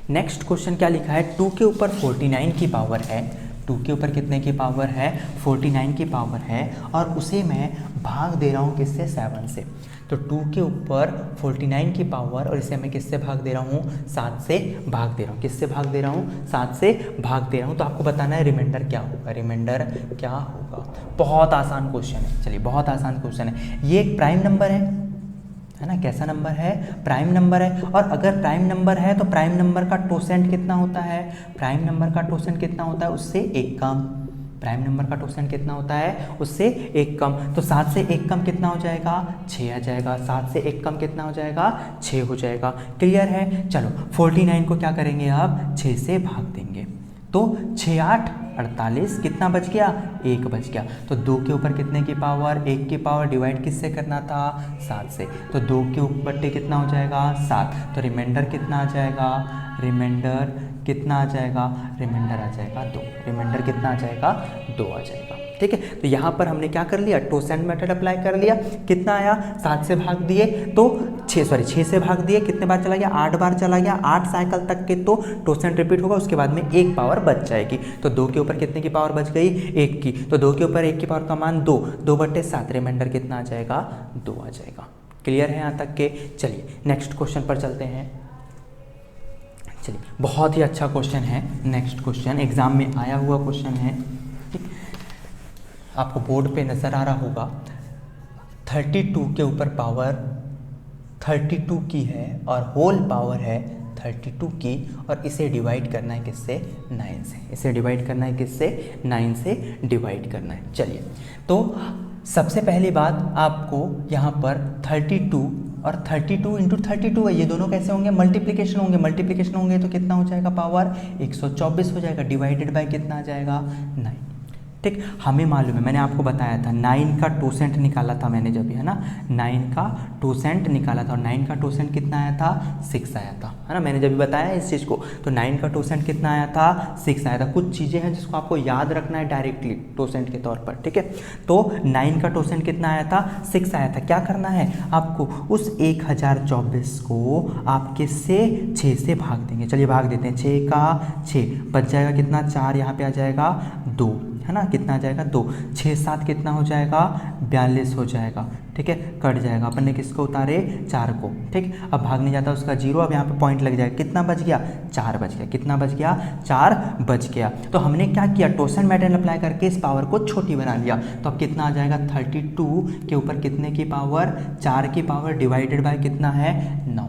नेक्स्ट क्वेश्चन क्या लिखा है, 2 के ऊपर 49 की पावर है, 2 के ऊपर कितने की पावर है, 49 की पावर है, और उसे मैं भाग दे रहा हूँ किससे, 7 से। तो 2 के ऊपर 49 की पावर, और इसे मैं किससे भाग दे रहा हूँ, 7 से भाग दे रहा हूँ। किससे भाग दे रहा हूँ, 7 से भाग दे रहा हूँ। तो आपको बताना है रिमाइंडर क्या होगा, रिमाइंडर क्या होगा। बहुत आसान क्वेश्चन है, चलिए बहुत आसान क्वेश्चन है। ये एक प्राइम नंबर है ना, कैसा नंबर है, प्राइम नंबर है। और अगर प्राइम नंबर है तो प्राइम नंबर का टोसेंट कितना होता है, प्राइम नंबर का टोसेंट कितना होता है, उससे एक कम। प्राइम नंबर का टोसेंट कितना होता है, उससे एक कम। तो 7 से एक कम कितना हो जाएगा, 6 आ जाएगा। 7 से एक कम कितना हो जाएगा, 6 हो जाएगा। क्लियर है। चलो 49 को क्या करेंगे, अब 6 से भाग देंगे, तो 6 8 48, कितना बच गया, 1 बच गया। तो 2 के ऊपर कितने की पावर, 1 की पावर, डिवाइड किससे करना था, 7 से। तो 2 के ऊपर कितना हो जाएगा, 7। तो रिमाइंडर कितना आ जाएगा, रिमाइंडर कितना आ जाएगा, रिमाइंडर आ जाएगा 2। रिमाइंडर कितना आ जाएगा, 2 आ जाएगा। ठीक है, तो यहाँ पर हमने क्या कर लिया, टोसेंट मेथड अप्लाई कर लिया। कितना आया, 7 से भाग दिए तो 6 से भाग दिए, कितने बार चला गया, 8 बार चला गया। 8 साइकिल तक के तो टोसेंट रिपीट होगा, उसके बाद में 1 पावर बच जाएगी। तो 2 के ऊपर कितने की पावर बच गई, 1 की। तो 2 के ऊपर 1 की पावर का मान 2, 2/7, रिमाइंडर कितना आ जाएगा, 2 आ जाएगा। क्लियर है यहाँ तक के। चलिए नेक्स्ट क्वेश्चन पर चलते हैं। चलिए बहुत ही अच्छा क्वेश्चन है, नेक्स्ट क्वेश्चन एग्जाम में आया हुआ क्वेश्चन है। ठीक, आपको बोर्ड पे नज़र आ रहा होगा। 32 के ऊपर पावर 32 की है और होल पावर है 32 की, और इसे डिवाइड करना है किससे, 9 से। इसे डिवाइड करना है किससे, 9 से डिवाइड करना है। चलिए, तो सबसे पहली बात आपको यहाँ पर 32 और 32 इंटू 32 है, ये दोनों कैसे होंगे, मल्टीप्लिकेशन होंगे। मल्टीप्लिकेशन होंगे तो कितना हो जाएगा, पावर 124 हो जाएगा, डिवाइडेड बाय कितना आ जाएगा, 9। ठीक, हमें मालूम है, मैंने आपको बताया था 9 का टोसेंट निकाला था मैंने जब, है ना, 9 का टोसेंट निकाला था, और 9 का टोसेंट कितना आया था, 6 आया था, है ना, मैंने जब भी बताया इस चीज़ को। तो 9 का टोसेंट कितना आया था, 6 आया था। कुछ चीज़ें हैं जिसको आपको याद रखना है डायरेक्टली टोसेंट के तौर पर। ठीक है, तो 9 का टोसेंट कितना आया था, 6 आया था। क्या करना है आपको, उस 1024 को आप किससे, 6 से भाग देंगे। चलिए भाग देते हैं, 6 का 6 बच जाएगा कितना, 4 यहाँ पे आ जाएगा 2, है ना, कितना आ जाएगा 2। 6 7 कितना हो जाएगा, 42 हो जाएगा। ठीक है, कट जाएगा, अपन ने किसको उतारे, 4 को। ठीक, अब भाग नहीं जाता उसका 0, अब यहाँ पे पॉइंट लग जाएगा, कितना बच गया, 4 बच गया। कितना बच गया, 4 बच गया। तो हमने क्या किया, टोसेंट मेथड अप्लाई करके इस पावर को छोटी बना लिया। तो अब कितना आ जाएगा, 32 के ऊपर कितने की पावर, 4 की पावर, डिवाइडेड बाय कितना है, 9।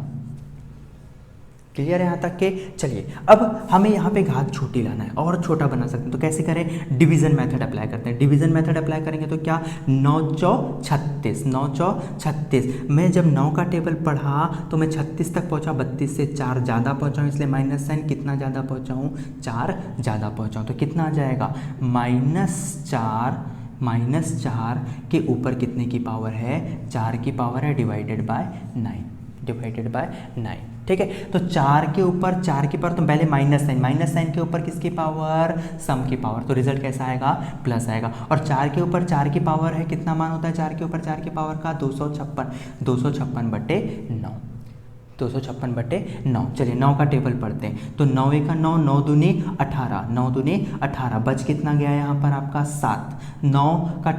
क्लियर है यहाँ तक के। चलिए अब हमें यहाँ पे घात छोटी लाना है और छोटा बना सकते हैं, तो कैसे करें, डिवीजन मेथड अप्लाई करते हैं। डिवीजन मेथड अप्लाई करेंगे तो क्या, 9 चौ 36, 9 चौ 36। मैं जब 9 का टेबल पढ़ा तो मैं 36 तक पहुँचा, 32 से 4 ज़्यादा पहुँचाऊँ, इसलिए माइनस साइन, कितना ज़्यादा पहुँचाऊँ, 4 ज़्यादा पहुँचाऊँ। तो कितना आ जाएगा, -4 के ऊपर कितने की पावर है, 4 की पावर है, डिवाइडेड बाय 9। ठीक है, तो 4 के ऊपर 4 की पावर, तो पहले माइनस साइन के ऊपर किसकी पावर, सम की पावर, तो रिजल्ट कैसा आएगा, प्लस आएगा। और 4 के ऊपर 4 की पावर है, कितना मान होता है 4 के ऊपर 4 की पावर का, 256/9। 256/9। चलिए 9 का टेबल पढ़ते हैं, तो 9 1 9, 9 दूनी 18, 9 दूनी 18, बच कितना गया यहाँ पर आपका 7। 9 का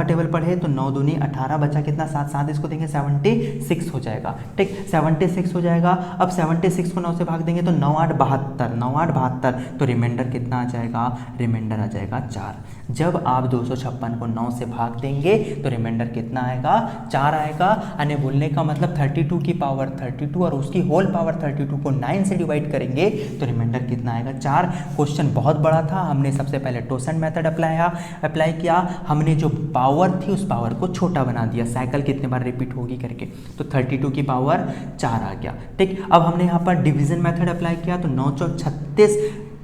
टेबल पढ़े तो 9 दूनी 18, बचा कितना 7, इसको देंगे 76 हो जाएगा। ठीक, 76 हो जाएगा। अब 76 को 9 से भाग देंगे तो 9 8 72, तो रिमाइंडर कितना आ जाएगा, रिमाइंडर आ जाएगा 4। जब आप 256 को 9 से भाग देंगे तो रिमाइंडर कितना आएगा, 4 आएगा। यानी बोलने का मतलब 32 की पावर पावर 32 और उसकी होल पावर 32 को 9 से डिवाइड करेंगे तो रिमाइंडर कितना आएगा 4। क्वेश्चन बहुत बड़ा था, हमने सबसे पहले टोसेंट मेथड अप्लाई किया, हमने जो पावर थी उस पावर को छोटा बना दिया, साइकिल कितने बार रिपीट होगी करके, तो 32 की पावर 4 आ गया। ठीक, अब हमने यहाँ पर डिवीजन मेथड अप्लाई किया तो 9 चौक 36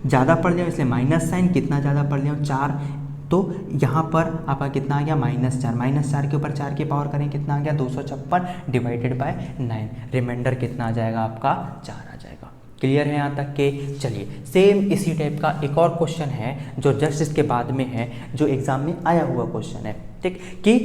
ज़्यादा पड़ जाओ इसलिए माइनस साइन, कितना ज़्यादा पड़ जाओ 4, तो यहाँ पर आपका कितना आ गया -4 के ऊपर 4 की पावर करें कितना आ गया 256 डिवाइडेड बाय 9, रिमाइंडर कितना आ जाएगा आपका 4 आ जाएगा। क्लियर है यहाँ तक के? चलिए सेम इसी टाइप का एक और क्वेश्चन है जो जस्ट इसके बाद में है, जो एग्जाम में आया हुआ क्वेश्चन है। ठीक, कि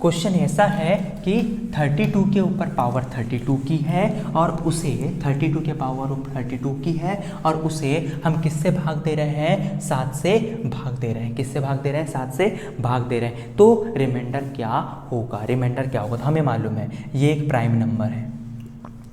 क्वेश्चन ऐसा है कि 32 के ऊपर पावर 32 की है और उसे 32 के पावर 32 की है और उसे हम किससे भाग दे रहे हैं 7 से भाग दे रहे हैं, किससे भाग दे रहे हैं 7 से भाग दे रहे हैं, तो रिमाइंडर क्या होगा, रिमाइंडर क्या होगा, तो हमें मालूम है ये एक प्राइम नंबर है,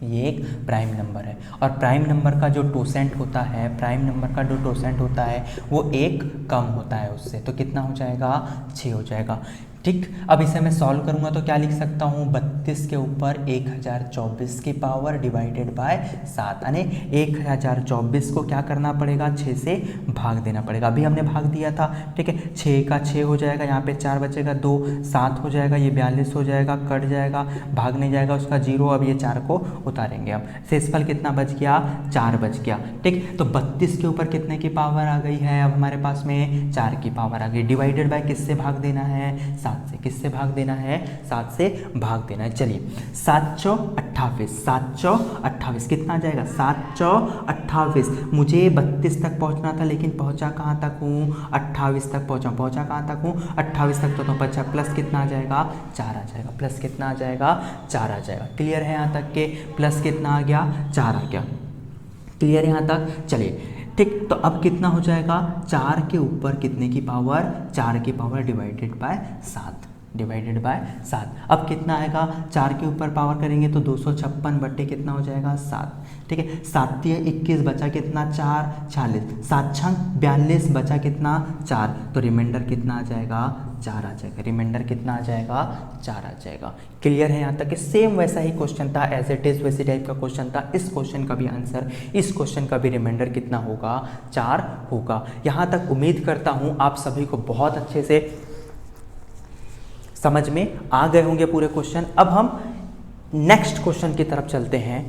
ये एक प्राइम नंबर है और प्राइम नंबर का जो टोसेंट होता है, प्राइम नंबर का जो टोसेंट होता है वो 1 कम होता है उससे, तो कितना हो जाएगा 6 हो जाएगा। ठीक, अब इसे मैं सॉल्व करूंगा तो क्या लिख सकता हूँ 32 के ऊपर 1024 की पावर डिवाइडेड बाय 7, यानी 1024 को क्या करना पड़ेगा 6 से भाग देना पड़ेगा, अभी हमने भाग दिया था। ठीक है, 6 का 6 हो जाएगा, यहाँ पे 4 बचेगा, 2 7 हो जाएगा, ये 42 हो जाएगा, कट जाएगा, भाग नहीं जाएगा उसका 0, अब ये 4 को उतारेंगे हम, शेषफल कितना बच गया 4 बच गया। ठीक, तो 32 के ऊपर कितने की पावर आ गई है, अब हमारे पास में 4 की पावर आ गई, डिवाइडेड बाय किससे भाग देना है 7 से, किससे भाग देना है 7 से भाग देना है। चलिए 7 चौक 28 कितना आ जाएगा 7 चौक 28, मुझे 32 तक पहुंचना था लेकिन पहुंचा कहाँ तक हूँ 28 तक पहुंचा कहाँ तक हूँ 28 तक, तो बचा प्लस कितना आ जाएगा 4 आ जाएगा, प्लस कितना आ जाएगा 4 आ जाएगा। क्लियर है यहाँ तक के? प्लस कितना आ गया 4 आ गया। क्लियर है यहाँ तक? चलिए ठीक, तो अब कितना हो जाएगा 4 के ऊपर कितने की पावर 4 की power divided by 7, divided by 7, अब कितना आएगा 4 के ऊपर पावर करेंगे तो 256 बट्टे कितना हो जाएगा 7। ठीक है, 7 या 21 बचा कितना 4 46, 7 छंग 42 बचा कितना 4, तो रिमाइंडर कितना आ जाएगा 4 आ जाएगा, रिमाइंडर कितना आ जाएगा 4 आ जाएगा। क्लियर है यहाँ तक कि सेम वैसा ही क्वेश्चन था, एज इट इज वैसे टाइप का क्वेश्चन था। इस क्वेश्चन का भी आंसर, इस क्वेश्चन का भी रिमाइंडर कितना होगा 4 होगा। यहाँ तक उम्मीद करता हूँ आप सभी को बहुत अच्छे से समझ में आ गए होंगे पूरे क्वेश्चन। अब हम नेक्स्ट क्वेश्चन की तरफ चलते हैं।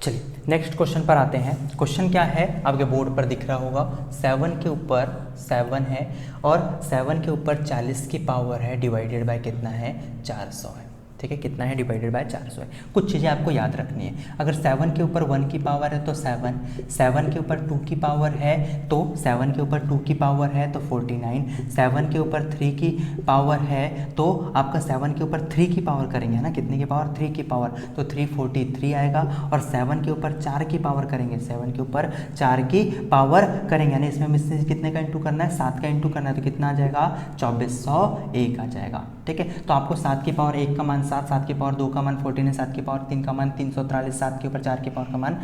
चलिए नेक्स्ट क्वेश्चन पर आते हैं। क्वेश्चन क्या है आपके बोर्ड पर दिख रहा होगा, 7 के ऊपर 7 है और 7 के ऊपर 40 की पावर है, डिवाइडेड बाय कितना है 400 है। ठीक है, कितना है डिवाइडेड बाय 400 है। कुछ चीज़ें आपको याद रखनी है, अगर 7 के ऊपर 1 की पावर है तो 7, 7 के ऊपर 2 की पावर है तो 7 के ऊपर 2 की पावर है तो 49, 7 के ऊपर 3 की पावर है तो आपका 7 के ऊपर 3 की पावर करेंगे है ना, कितने की पावर 3 की पावर, तो 343 आएगा। और 7 के ऊपर 4 की पावर करेंगे, 7 के ऊपर 4 की पावर करेंगे, यानी इसमें इससे कितने का इंटू करना है 7 का इंटू करना है, तो कितना आ जाएगा 2401 आ जाएगा। ठीक है, तो आपको 7 की पावर 1 का मान 7, 7 की पावर 2 का मान 14 है, 7 की पावर 3 का मान 343, 7 के ऊपर 4 की पावर का मान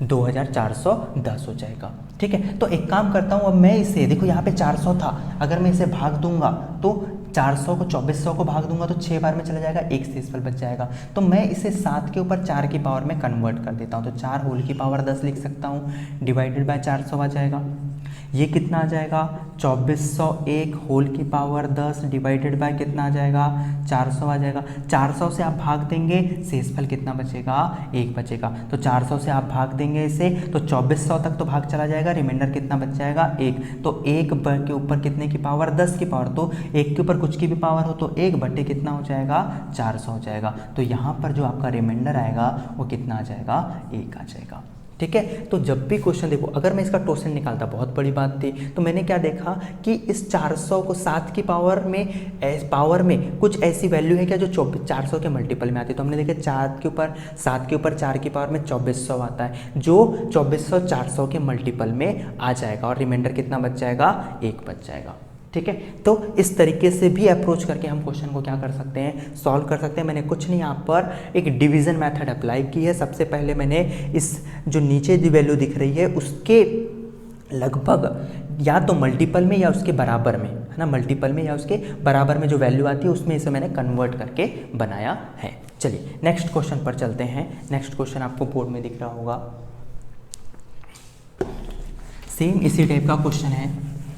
2410 हो जाएगा। ठीक है, तो एक काम करता हूँ, अब मैं इसे देखो यहाँ पे 400 था, अगर मैं इसे भाग दूंगा तो 400 को 2400 को भाग दूंगा तो 6 बार में चला जाएगा, एक शेषफल बच जाएगा। तो मैं इसे 7 के ऊपर 4 की पावर में कन्वर्ट कर देता हूँ, तो 4 होल की पावर 10 लिख सकता हूँ, डिवाइडेड बाय 400 आ जाएगा। ये कितना आ जाएगा 2401 होल की पावर 10 डिवाइडेड बाय कितना आ जाएगा 400 आ जाएगा। 400 से आप भाग देंगे, शेषफल कितना बचेगा 1 बचेगा, तो 400 से आप भाग देंगे इसे तो 2400 तक तो भाग चला जाएगा, रिमाइंडर कितना बच जाएगा 1, तो 1 के ऊपर कितने की पावर 10 की पावर, तो 1 के ऊपर कुछ की भी पावर हो तो 1 बटे कितना हो जाएगा 400 हो जाएगा। तो यहाँ पर जो आपका रिमाइंडर आएगा वो कितना आ जाएगा 1 आ जाएगा। ठीक है, तो जब भी क्वेश्चन देखो, अगर मैं इसका टोटल निकालता बहुत बड़ी बात थी, तो मैंने क्या देखा कि इस 400 को 7 की पावर में कुछ ऐसी वैल्यू है क्या जो 400 के मल्टीपल में आती है, तो हमने देखा 7 के ऊपर 4 की पावर में 2400 आता है, जो 2400 400 के मल्टीपल में आ जाएगा और रिमाइंडर कितना बच जाएगा 1 बच जाएगा। ठीक है, तो इस तरीके से भी अप्रोच करके हम क्वेश्चन को क्या कर सकते हैं, सॉल्व कर सकते हैं। मैंने कुछ नहीं यहाँ पर एक डिवीजन मेथड अप्लाई की है। सबसे पहले मैंने इस जो नीचे जो वैल्यू दिख रही है उसके लगभग या तो मल्टीपल में या उसके बराबर में है ना, मल्टीपल में या उसके बराबर में जो वैल्यू आती है उसमें इसे मैंने कन्वर्ट करके बनाया है। चलिए नेक्स्ट क्वेश्चन पर चलते हैं। नेक्स्ट क्वेश्चन आपको बोर्ड में दिख रहा होगा, सेम इसी टाइप का क्वेश्चन है,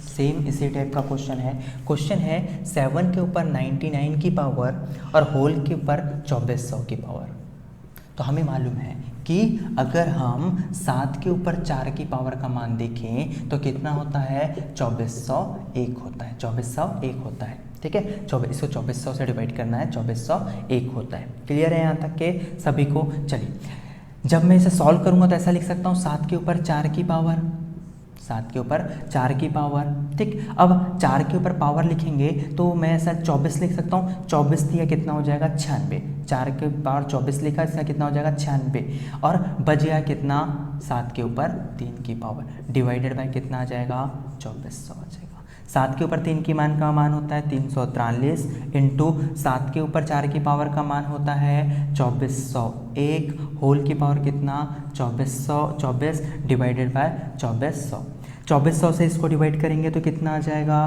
सेम इसी टाइप का क्वेश्चन है। क्वेश्चन है 7 के ऊपर 99 की पावर और होल के ऊपर 2400 की पावर। तो हमें मालूम है कि अगर हम 7 के ऊपर 4 की पावर का मान देखें तो कितना होता है, 2401 होता है, 2401 होता है। ठीक है, इसको 2400 से डिवाइड करना है, 2401 होता है। क्लियर है यहाँ तक के सभी को? चलिए, जब मैं इसे सॉल्व करूँगा तो ऐसा लिख सकता हूँ 7 के ऊपर 4 की पावर, 7 के ऊपर 4 की पावर। ठीक, अब 4 के ऊपर पावर लिखेंगे तो मैं ऐसा 24 लिख सकता हूँ। 24 दिया कितना हो जाएगा, 96। 4 के पावर 24 लिखा, इसका कितना हो जाएगा, 96। और बच गया कितना, 7 के ऊपर 3 की पावर डिवाइडेड बाय कितना आ जाएगा, 2400 आ जाएगा। 7 के ऊपर 3 की मान का मान होता है 343 इंटू 7 के ऊपर 4 की पावर का मान होता है 2401, होल की पावर कितना, 2424 डिवाइडेड बाय 2400। 2400 से इसको डिवाइड करेंगे तो कितना आ जाएगा,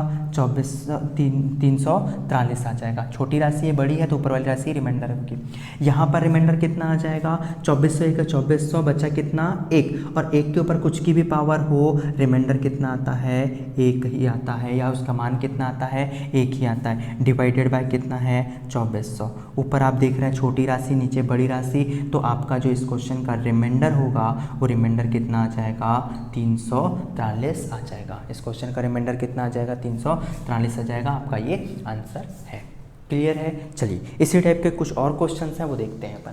343 आ जाएगा। छोटी राशि है, बड़ी है तो ऊपर वाली राशि रिमाइंडर होगी। यहाँ पर रिमाइंडर कितना आ जाएगा, 2401 का 2400 बचा कितना, 1, और 1 के ऊपर कुछ की भी पावर हो रिमाइंडर कितना आता है, 1 ही आता है, या उसका मान कितना आता है, 1 ही आता है। डिवाइडेड बाय कितना है, 2400। ऊपर आप देख रहे हैं छोटी राशि, नीचे बड़ी राशि, तो आपका जो इस क्वेश्चन का रिमाइंडर होगा वो रिमाइंडर कितना आ जाएगा, 343 आ जाएगा। इस क्वेश्चन का रिमाइंडर कितना आ जाएगा, 343 आ जाएगा। आपका ये आंसर है। क्लियर है? चलिए इसी टाइप के कुछ और क्वेश्चंस हैं वो देखते हैं अपन।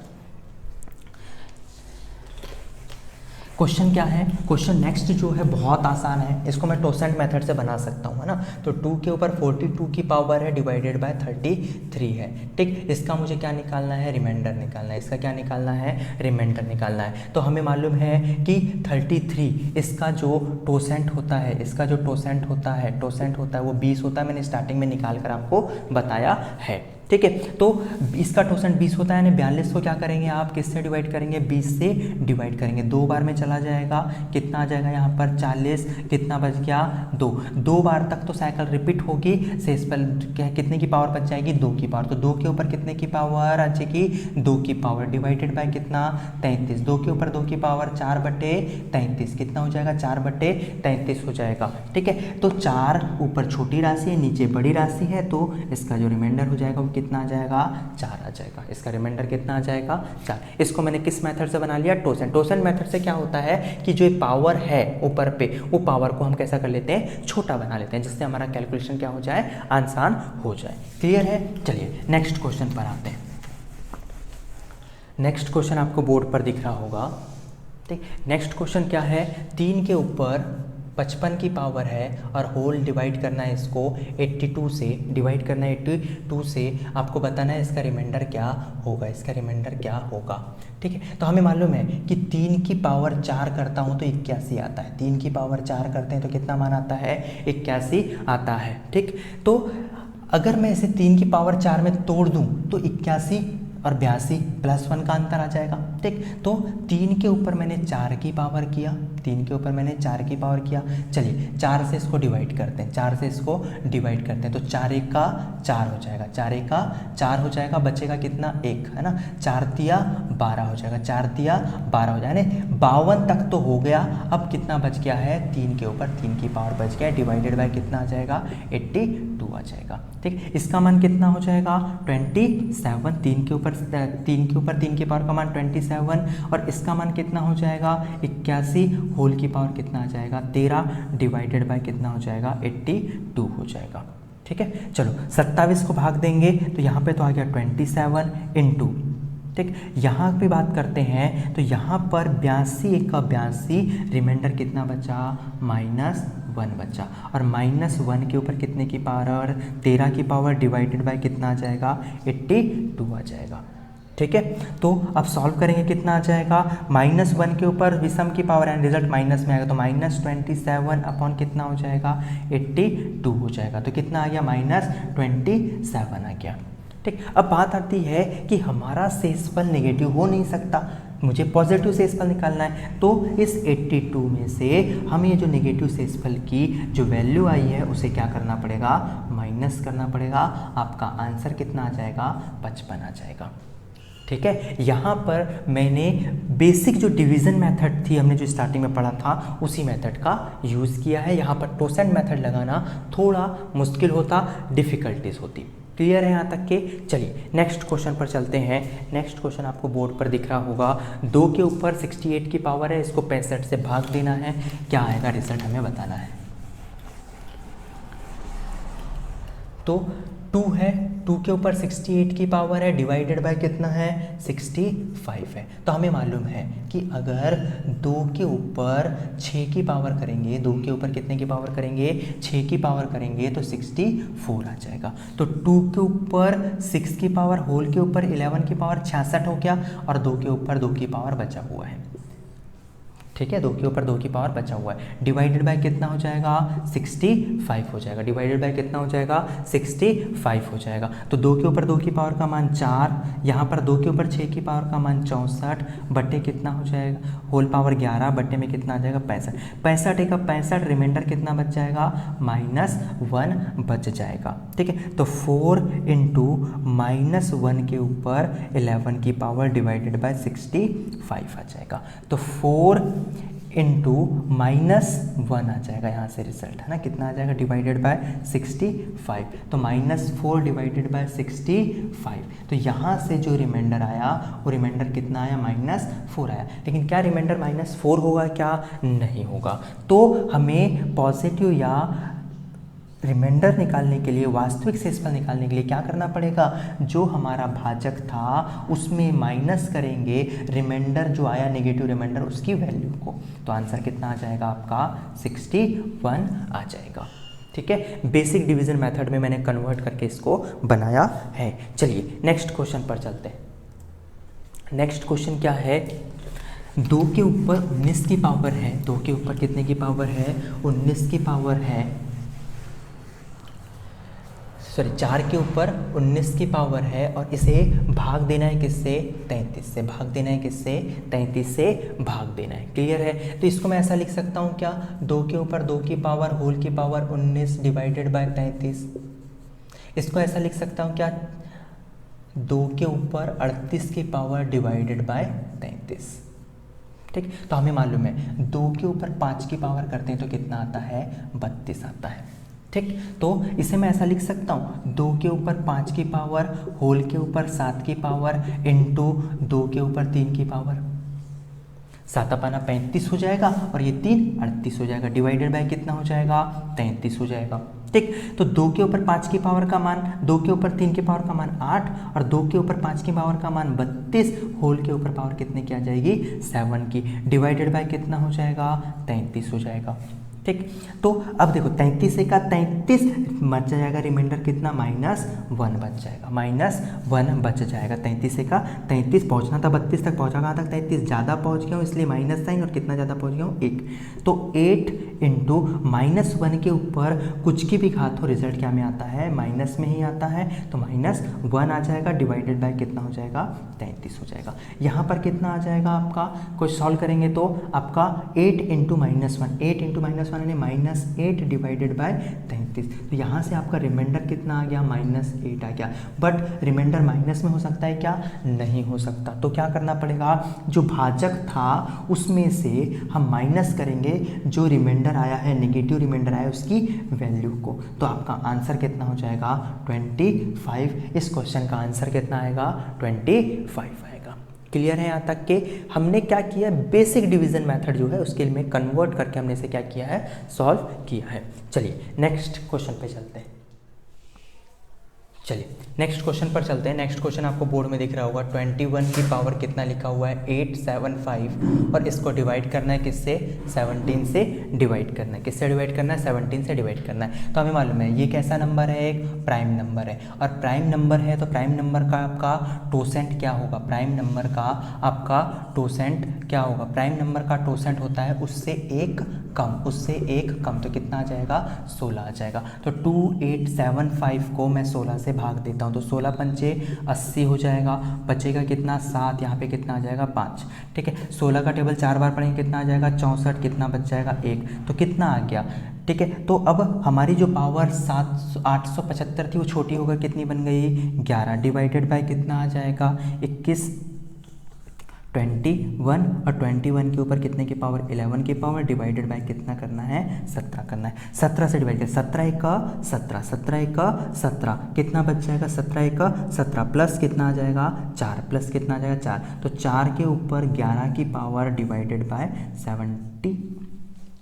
क्वेश्चन क्या है, क्वेश्चन नेक्स्ट जो है बहुत आसान है, इसको मैं टोसेंट मेथड से बना सकता हूँ, है ना। तो 2 के ऊपर 42 की पावर है डिवाइडेड बाय 33 है। ठीक, इसका मुझे क्या निकालना है, रिमाइंडर निकालना है। इसका क्या निकालना है, रिमाइंडर निकालना है। तो हमें मालूम है कि 33 इसका जो टोसेंट होता है, इसका जो टोसेंट होता है वो 20 होता है। मैंने स्टार्टिंग में निकाल कर आपको बताया है। ठीक है, तो इसका टोसेंट 20 होता है, यानी 42 को क्या करेंगे आप, किससे डिवाइड करेंगे, 20 से डिवाइड करेंगे। 2 बार में चला जाएगा, कितना आ जाएगा यहाँ पर 40, कितना बच गया, 2 बार तक तो साइकिल रिपीट होगी। शेष पर कितने की पावर बच जाएगी, 2 की पावर। तो 2 के ऊपर कितने की पावर आ जाएगी, 2 की पावर डिवाइडेड बाय कितना, 33। 2 के ऊपर 2 की पावर 4/33, कितना हो जाएगा, 4/33 हो जाएगा। ठीक है, तो 4 ऊपर छोटी राशि है, नीचे बड़ी राशि है, तो इसका जो रिमाइंडर हो जाएगा वो कितना आ जाएगा, 4 आ जाएगा। इसका रिमाइंडर कितना आ जाएगा, 4। इसको मैंने किस मेथड से बना लिया, टोसेंट मेथड से। क्या होता है कि जो पावर है ऊपर पे, वो पावर को हम कैसा कर लेते हैं, छोटा बना लेते हैं, जिससे हमारा कैलकुलेशन क्या हो जाए, आसान हो जाए। क्लियर है? चलिए नेक्स्ट क्वेश्चन पर आते हैं। नेक्स्ट क्वेश्चन आपको बोर्ड पर दिख रहा होगा। ठीक, नेक्स्ट क्वेश्चन क्या है, 3 के ऊपर 55 की पावर है और होल डिवाइड करना है इसको 82 से, डिवाइड करना है 82 से। आपको बताना है इसका रिमाइंडर क्या होगा, इसका रिमाइंडर क्या होगा। ठीक है, तो हमें मालूम है कि 3 की पावर 4 करता हूँ तो 81 आता है। 3 की पावर 4 करते हैं तो कितना मान आता है, 81 आता है। ठीक, तो अगर मैं इसे 3 की पावर 4 में तोड़ दूँ तो 81 और 82 +1 का अंतर आ जाएगा। ठीक, तो 3 के ऊपर मैंने 4 की पावर किया, 3 के ऊपर मैंने 4 की पावर किया। चलिए 4 से इसको डिवाइड करते हैं, 4 से इसको डिवाइड करते हैं, तो 4 1 का 4 हो जाएगा, 4 1 का 4 हो जाएगा। बचेगा कितना, 1, है ना। 4 तिया 12 हो जाएगा, 4 तिया 12 हो जाएगा, यानी 52 तक तो हो गया। अब कितना बच गया है, 3 के ऊपर 3 की पावर बच गया, डिवाइडेड बाय कितना आ जाएगा, 82 आ जाएगा। ठीक, इसका मान कितना हो जाएगा, 27। 3 के ऊपर 3 की पावर का मान 27 और इसका मान कितना हो जाएगा, 81। होल की पावर कितना आ जाएगा, 13, डिवाइडेड बाय कितना हो जाएगा, 82 हो जाएगा। ठीक है, चलो 27 को भाग देंगे तो यहाँ पे तो आ गया 27 इंटू। ठीक, यहाँ पे बात करते हैं तो यहाँ पर 82 1 का 82, रिमाइंडर कितना बचा, -1 बचा। और -1 के ऊपर कितने की पावर, 13 की पावर डिवाइडेड बाय कितना आ जाएगा, 82 आ जाएगा। ठीक है, तो अब सॉल्व करेंगे, कितना आ जाएगा, -1 के ऊपर विषम की पावर एंड रिजल्ट माइनस में आएगा, तो -27 अपॉन कितना हो जाएगा, 82 हो जाएगा। तो कितना आ गया, -27 आ गया। ठीक, अब बात आती है कि हमारा शेषफल नेगेटिव हो नहीं सकता। मुझे पॉजिटिव शेषफल निकालना है। तो इस 82 में से हमें ये जो नेगेटिव शेषफल की जो वैल्यू आई है उसे क्या करना पड़ेगा, माइनस करना पड़ेगा। आपका आंसर कितना आ जाएगा, 55 आ जाएगा। ठीक है, यहाँ पर मैंने बेसिक जो डिवीज़न मेथड थी हमने जो स्टार्टिंग में पढ़ा था उसी मेथड का यूज़ किया है। यहाँ पर टोसेंट मेथड लगाना थोड़ा मुश्किल होता, डिफ़िकल्टीज होती। क्लियर है यहाँ तक के? चलिए नेक्स्ट क्वेश्चन पर चलते हैं। नेक्स्ट क्वेश्चन आपको बोर्ड पर दिख रहा होगा। 2 के ऊपर 68 की पावर है, इसको 65 से भाग देना है, क्या आएगा रिजल्ट हमें बताना है। तो 2 है, 2 के ऊपर 68 की पावर है, डिवाइडेड बाय कितना है, 65 है। तो हमें मालूम है कि अगर 2 के ऊपर 6 की पावर करेंगे, 2 के ऊपर कितने की पावर करेंगे, 6 की पावर करेंगे तो 64 आ जाएगा। तो 2 के ऊपर 6 की पावर होल के ऊपर 11 की पावर 66 हो गया, और 2 के ऊपर 2 की पावर बचा हुआ है। ठीक है, 2 के ऊपर 2 की पावर बचा हुआ है, डिवाइडेड बाय कितना हो जाएगा, 65 हो जाएगा। डिवाइडेड बाय कितना हो जाएगा, 65 हो जाएगा। तो 2 के ऊपर 2 की पावर का मान 4, यहाँ पर 2 के ऊपर 6 की पावर का मान 64 बट्टे कितना हो जाएगा, होल पावर 11 बट्टे में कितना आ जाएगा, 65। 65 का 65, रिमाइंडर कितना बच जाएगा, -1 बच जाएगा। ठीक है, तो 4 इंटू -1 के ऊपर 11 की पावर डिवाइडेड बाय 65 आ जाएगा। तो 4 इंटू -1 आ जाएगा, यहाँ से रिजल्ट है ना, कितना आ जाएगा, डिवाइडेड बाय 65। तो -4 डिवाइडेड बाय 65। तो यहाँ से जो रिमाइंडर आया वो रिमाइंडर कितना आया, -4 आया। लेकिन क्या रिमाइंडर -4 होगा, क्या नहीं होगा। तो हमें पॉजिटिव या रिमाइंडर निकालने के लिए, वास्तविक शेषफल निकालने के लिए क्या करना पड़ेगा, जो हमारा भाजक था उसमें माइनस करेंगे रिमाइंडर जो आया, नेगेटिव रिमाइंडर, उसकी वैल्यू को। तो आंसर कितना आ जाएगा आपका, 61 आ जाएगा। ठीक है, बेसिक डिवीजन मेथड में मैंने कन्वर्ट करके इसको बनाया है। चलिए नेक्स्ट क्वेश्चन पर चलते हैं। नेक्स्ट क्वेश्चन क्या है, 2 के ऊपर 19 की पावर है, 2 के ऊपर कितने की पावर है, 19 की पावर है, 4 के ऊपर 19 की पावर है, और इसे भाग देना है किससे, 33 से। भाग देना है किससे, 33 से भाग देना है। क्लियर है। तो इसको मैं ऐसा लिख सकता हूँ क्या, 2 के ऊपर 2 की पावर होल की पावर 19 डिवाइडेड बाय 33। इसको ऐसा लिख सकता हूँ क्या, 2 के ऊपर 38 की पावर डिवाइडेड बाय 33। ठीक, तो हमें मालूम है 2 के ऊपर 5 की पावर करते हैं तो कितना आता है, 32 आता है। ठीक, तो इसे मैं ऐसा लिख सकता हूँ, 2 के ऊपर 5 की पावर होल के ऊपर 7 की पावर इंटू 2 के ऊपर 3 की पावर, 7 पाना 35 हो जाएगा, और ये 3 38 हो जाएगा। डिवाइडेड बाय कितना हो जाएगा, 33 हो जाएगा। ठीक, तो 2 के ऊपर 5 की पावर का मान, 2 के ऊपर 3 की पावर का मान 8, और 2 के ऊपर 5 की पावर का मान 32, होल के ऊपर पावर कितने की आ जाएगी, 7 की। डिवाइडेड बाय कितना हो जाएगा, 33 हो जाएगा। ठीक, तो अब देखो 33 से का 33 बच जाएगा, रिमाइंडर कितना, -1 बच जाएगा, -1 बच जाएगा। 33 से का 33 पहुंचना था 32 तक, पहुंचा कहाँ तक, 33 ज़्यादा पहुंच गया हूँ इसलिए माइनस साइन, और कितना ज़्यादा पहुंच गया हूँ, 1। तो 8 इंटू -1 के ऊपर कुछ की भी घात हो, रिजल्ट क्या में आता है, माइनस में ही आता है। तो -1 आ जाएगा, डिवाइडेड बाय कितना हो जाएगा, 33 हो जाएगा। यहाँ पर कितना आ जाएगा आपका, कुछ सॉल्व करेंगे तो आपका 8 इंटू -1, 8 इंटू -1 यानी -8 डिवाइडेड बाय 33। तो यहाँ से आपका रिमाइंडर कितना आ गया, -8 आ गया। बट रिमाइंडर माइनस में हो सकता है क्या, नहीं हो सकता। तो क्या करना पड़ेगा, जो भाजक था उसमें से हम माइनस करेंगे जो रिमाइंडर आया है, नेगेटिव रिमाइंडर आया उसकी वैल्यू को। तो आपका आंसर कितना हो जाएगा, 25। इस क्वेश्चन का आंसर कितना आएगा, 25 आएगा। क्लियर है यहाँ तक के हमने क्या किया, बेसिक डिवीजन मेथड जो है उसके लिए कन्वर्ट करके हमने इसे क्या किया है, सॉल्व किया है। चलिए नेक्स्ट क्वेश्चन पे चलते हैं। चलिए नेक्स्ट क्वेश्चन पर चलते हैं। नेक्स्ट क्वेश्चन आपको बोर्ड में दिख रहा होगा, 21 की पावर कितना लिखा हुआ है, 875, और इसको डिवाइड करना है किससे, 17 से डिवाइड करना है। किससे डिवाइड करना है, 17 से डिवाइड करना है। तो हमें मालूम है ये कैसा नंबर है, एक प्राइम नंबर है, और प्राइम नंबर है तो प्राइम नंबर का आपका टोसेंट क्या होगा, प्राइम नंबर का आपका टोसेंट क्या होगा, प्राइम नंबर का टोसेंट होता है उससे एक कम, उससे एक कम। तो कितना आ जाएगा, 16 आ जाएगा। तो 2875 को मैं 16 से भाग देता हूँ तो 16 पंचे 80 हो जाएगा, बचेगा कितना 7, यहाँ पे कितना आ जाएगा 5। ठीक है, 16 का टेबल 4 बार पढ़ेंगे कितना आ जाएगा 64, कितना बच जाएगा 1, तो कितना आ गया। ठीक है, तो अब हमारी जो पावर 875 थी वो छोटी होकर कितनी बन गई 11, डिवाइडेड बाय कितना आ जाएगा 21, 21 और 21 के ऊपर कितने की पावर 11 की पावर डिवाइडेड बाय कितना करना है 17 करना है। 17 से डिवाइड कर 17 एक 17, 17 एक 17, कितना बच जाएगा 17 एक 17 प्लस कितना आ जाएगा 4, प्लस कितना आ जाएगा 4, तो 4 के ऊपर 11 की पावर डिवाइडेड बाय 70।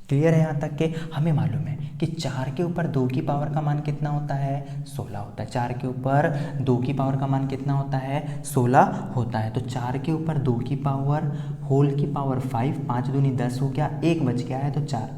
क्लियर है यहाँ तक के। हमें मालूम है कि 4 के ऊपर 2 की पावर का मान कितना होता है 16 होता है। 4 के ऊपर 2 की पावर का मान कितना होता है 16 होता है। तो 4 के ऊपर 2 की पावर होल की पावर 5, 5 दूनी 10 हो गया, 1 बच गया है तो 4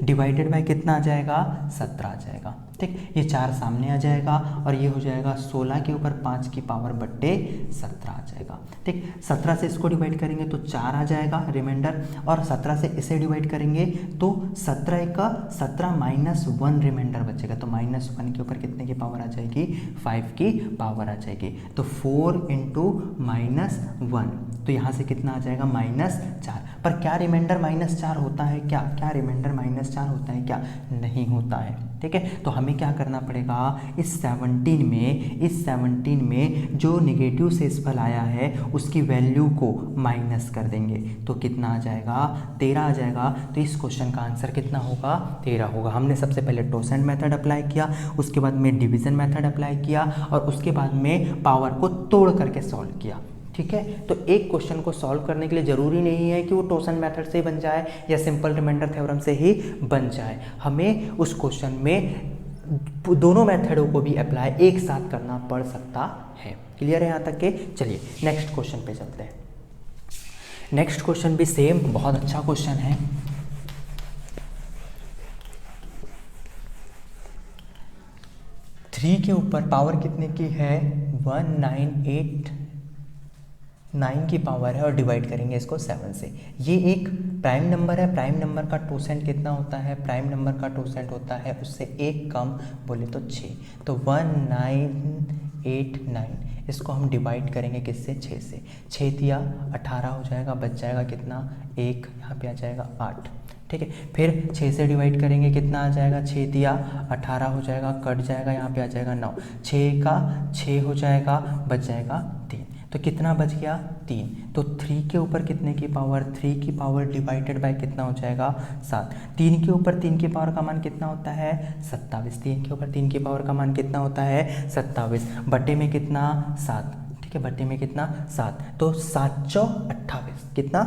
डिवाइडेड बाय कितना आ जाएगा 17 आ जाएगा। ठीक, ये 4 सामने आ जाएगा और ये हो जाएगा 16 के ऊपर 5 की पावर बट्टे 17 आ जाएगा। ठीक, 17 से इसको डिवाइड करेंगे तो 4 आ जाएगा रिमाइंडर, और 17 से इसे डिवाइड करेंगे तो 17 एक 17 माइनस 1 रिमाइंडर बचेगा, तो माइनस 1 के ऊपर कितने की पावर आ जाएगी 5 की पावर आ जाएगी, तो 4 इंटू -1, तो यहाँ से कितना आ जाएगा -4। पर क्या रिमाइंडर -4 होता है क्या, क्या रिमाइंडर -4 होता है क्या, नहीं होता है। ठीक है, तो हमें क्या करना पड़ेगा, इस 17 में जो नेगेटिव शेषफल आया है उसकी वैल्यू को माइनस कर देंगे तो कितना आ जाएगा 13 आ जाएगा। तो इस क्वेश्चन का आंसर कितना होगा 13 होगा। हमने सबसे पहले टोसेंट मेथड अप्लाई किया, उसके बाद में डिवीजन मेथड अप्लाई किया और उसके बाद में पावर को तोड़ करके सॉल्व किया। ठीक है, तो एक क्वेश्चन को सॉल्व करने के लिए ज़रूरी नहीं है कि वो टोसन मेथड से ही बन जाए या सिंपल रिमाइंडर थ्योरम से ही बन जाए। हमें उस क्वेश्चन में दोनों मेथडों को भी अप्लाई एक साथ करना पड़ सकता है। क्लियर है यहाँ तक के। चलिए नेक्स्ट क्वेश्चन पे चलते हैं। नेक्स्ट क्वेश्चन भी सेम बहुत अच्छा क्वेश्चन है। थ्री के ऊपर पावर कितने की है 1989 की पावर है और डिवाइड करेंगे इसको 7 से। ये एक प्राइम नंबर है, प्राइम नंबर का टोसेंट कितना होता है, प्राइम नंबर का टोसेंट होता है उससे एक कम बोले तो 6, तो 1989 इसको हम डिवाइड करेंगे किससे 6 से। 6 दिया 18 हो जाएगा, बच जाएगा कितना 1, यहाँ पे आ जाएगा 8। ठीक है, फिर 6 से डिवाइड करेंगे कितना आ जाएगा 6 दिया 18 हो जाएगा, कट जाएगा, यहाँ पे आ जाएगा 9, 6 का 6 हो जाएगा, बच जाएगा 3, तो कितना बच गया 3। तो 3 के ऊपर कितने की पावर 3 की पावर डिवाइडेड बाय कितना हो जाएगा 7। 3 के ऊपर 3 की पावर का मान कितना होता है 27। 3 के ऊपर 3 की पावर का मान कितना होता है 27, बटे में कितना 7। ठीक है, बटे में कितना 7, तो 7 चौक 28, कितना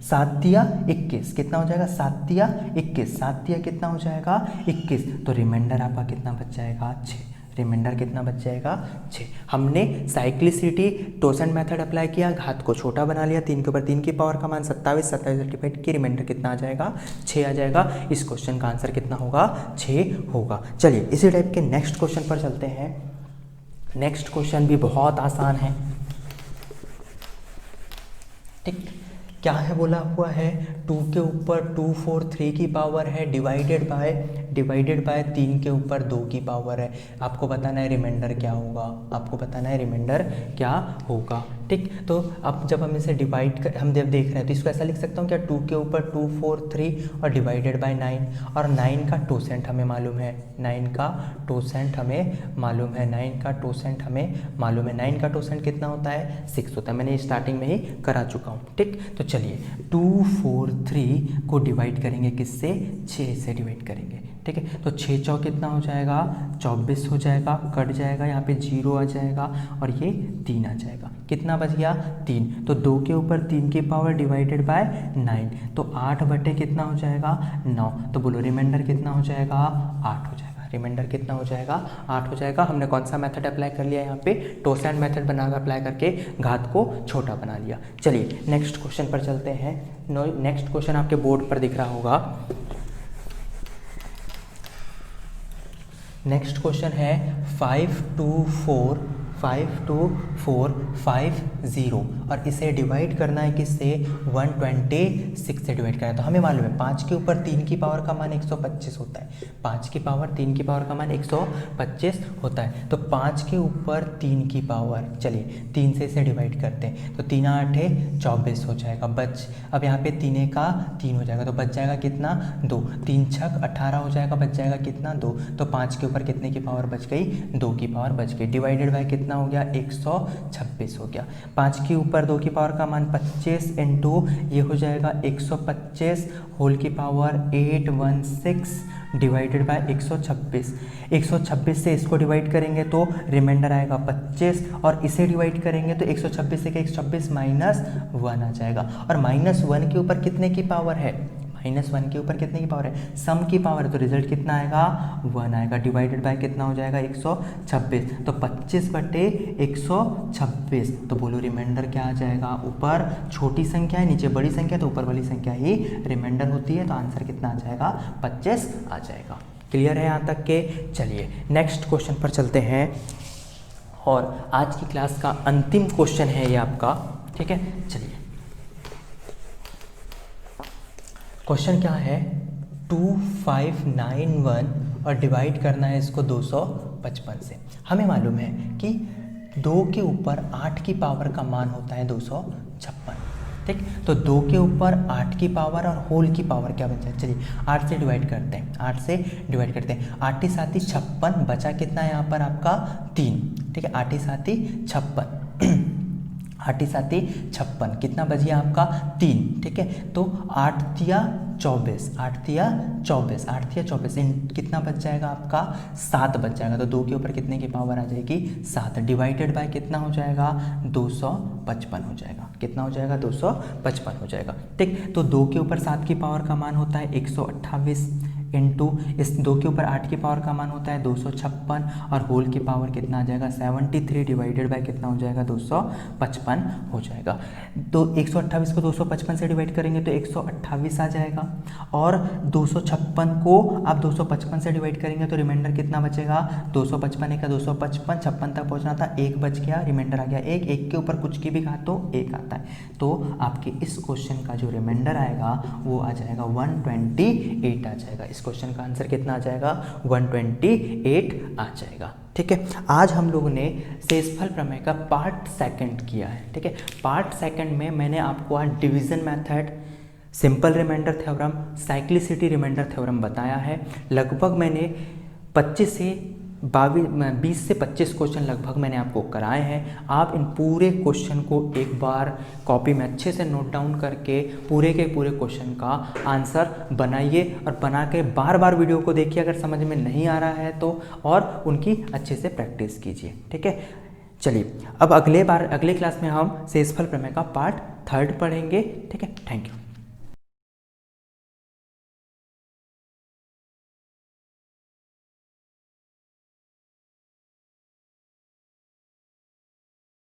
7 दिया 21, कितना हो जाएगा 7 दिया 21, 7 दिया कितना हो जाएगा 21, तो रिमाइंडर आपका कितना बच जाएगा 6। रिमाइंडर कितना बच जाएगा 6। हमने साइक्लिसिटी टोसेंट मेथड अप्लाई किया, घात को छोटा बना लिया, 3 के ऊपर 3 की पावर का मान 27, 27 डिवाइड की रिमाइंडर कितना आ जाएगा 6 आ जाएगा। इस क्वेश्चन का आंसर कितना होगा 6 होगा। चलिए इसी टाइप के नेक्स्ट क्वेश्चन पर चलते हैं। नेक्स्ट क्वेश्चन भी बहुत आसान है। ठीक, क्या है बोला हुआ है 2 के ऊपर 243 की पावर है डिवाइडेड बाय 3 के ऊपर 2 की पावर है। आपको बताना है रिमाइंडर क्या होगा, आपको बताना है रिमाइंडर क्या होगा। ठीक, तो अब जब हम इसे हम जब देख रहे हैं तो इसको ऐसा लिख सकता हूँ क्या 2 के ऊपर 243 और डिवाइडेड बाय 9, और 9 का टोसेंट हमें मालूम है, 9 का टोसेंट हमें मालूम है, 9 का टोसेंट हमें मालूम है। 9 का टोसेंट कितना होता है 6 होता है, मैंने स्टार्टिंग में ही करा चुका हूँ। ठीक, तो चलिए 243 को डिवाइड करेंगे किससे 6 से डिवाइड करेंगे। ठीक है, तो 6 चौक कितना हो जाएगा 24 हो जाएगा, कट जाएगा, यहाँ पे 0 आ जाएगा और ये 3 आ जाएगा, कितना बच गया 3। तो 2 के ऊपर 3 की पावर डिवाइडेड बाय 9, तो 8 बटे कितना हो जाएगा 9, तो बोलो रिमाइंडर कितना हो जाएगा 8 हो जाएगा। रिमाइंडर कितना हो जाएगा 8 हो जाएगा। हमने कौन सा मेथड अप्लाई कर लिया यहाँ पे टोसेंट मेथड बनाकर अप्लाई करके घात को छोटा बना लिया। चलिए नेक्स्ट क्वेश्चन पर चलते हैं। नेक्स्ट क्वेश्चन आपके बोर्ड पर दिख रहा होगा। नेक्स्ट क्वेश्चन है 524 524850 और इसे डिवाइड करना है किससे, 126 से डिवाइड करना है। तो हमें मालूम है 5 के ऊपर 3 की पावर का मान 125 होता है, 5 की पावर 3 की पावर का मान 125 होता है। तो 5 के ऊपर 3 की पावर, चलिए 3 से इसे डिवाइड करते हैं, तो 3 8 24 हो जाएगा। अब यहाँ पे 3 का 3 हो जाएगा, तो बच जाएगा कितना, 2, 3 छक 18 हो जाएगा, बच जाएगा कितना, 2। तो 5 के ऊपर कितने की पावर बच गई, 2 की पावर बच गई। डिवाइडेड बाय कितना हो गया, 126 हो गया। 5 के ऊपर 2 की पावर का मान 25 इंटू ये हो जाएगा 125 होल की पावर 816 डिवाइडेड बाय 126। 126 से इसको डिवाइड करेंगे तो रिमाइंडर आएगा 25 और इसे डिवाइड करेंगे तो 126 से 126 माइनस 1 आ जाएगा। और माइनस 1 के ऊपर कितने की पावर है, माइनस 1 के ऊपर कितने की पावर है, सम की पावर है, तो रिजल्ट कितना आएगा, 1 आएगा। डिवाइडेड बाय कितना हो जाएगा, 126, तो 25/126। तो बोलो रिमाइंडर क्या आ जाएगा, ऊपर छोटी संख्या है नीचे बड़ी संख्या, तो ऊपर वाली संख्या ही रिमाइंडर होती है, तो आंसर कितना आ जाएगा, 25 आ जाएगा। क्लियर है यहाँ तक के? चलिए नेक्स्ट क्वेश्चन पर चलते हैं और आज की क्लास का अंतिम क्वेश्चन है ये आपका, ठीक है। चलिए क्वेश्चन क्या है, 2591 और डिवाइड करना है इसको 255 से। हमें मालूम है कि 2 के ऊपर 8 की पावर का मान होता है 256, ठीक। तो 2 के ऊपर 8 की पावर और होल की पावर क्या बचा है, चलिए 8 से डिवाइड करते हैं, 8 से डिवाइड करते हैं। 8 साथी 56, बचा कितना है यहाँ पर आपका 3, ठीक है। 8 साथी 56 8 साथी 56 कितना बच गया आपका 3, ठीक है। तो 8 तिया 24, 8 तिया 24, 8 तिया 24 कितना बच जाएगा आपका 7 बच जाएगा। तो 2 के ऊपर कितने की पावर आ जाएगी 7, डिवाइडेड बाय कितना हो जाएगा 255 हो जाएगा। कितना हो जाएगा 255 हो जाएगा, ठीक। तो 2 के ऊपर 7 की पावर का मान होता है 128 इंटू इस 2 के ऊपर 8 की पावर का मान होता है 256 और होल की पावर कितना आ जाएगा 73 डिवाइडेड बाय कितना हो जाएगा 255 हो जाएगा। तो 128 को 255 से डिवाइड करेंगे तो 128 आ जाएगा और 256 को आप 255 से डिवाइड करेंगे तो रिमाइंडर कितना बचेगा 255 का 255, 56 तक पहुंचना था, 1 बच गया, रिमाइंडर आ गया 1, 1 के ऊपर कुछ की भी घात तो 1 आता है। तो आपके इस क्वेश्चन का जो रिमाइंडर आएगा वो आ जाएगा 128 आ जाएगा। इस क्वेश्चन का आंसर कितना आ जाएगा 128 आ जाएगा, ठीक है। आज हम लोगों ने शेषफल प्रमेय का पार्ट सेकंड किया है, ठीक है। पार्ट सेकंड में मैंने आपको आज division method, simple remainder theorem, cyclicity remainder theorem बताया है। लगभग मैंने 20 से 25 क्वेश्चन लगभग मैंने आपको कराए हैं। आप इन पूरे क्वेश्चन को एक बार कॉपी में अच्छे से नोट डाउन करके पूरे के पूरे क्वेश्चन का आंसर बनाइए और बना के बार बार वीडियो को देखिए अगर समझ में नहीं आ रहा है तो, और उनकी अच्छे से प्रैक्टिस कीजिए, ठीक है। चलिए अब अगले क्लास में हम शेषफल प्रमेय का पार्ट 3 पढ़ेंगे, ठीक है। Thank you.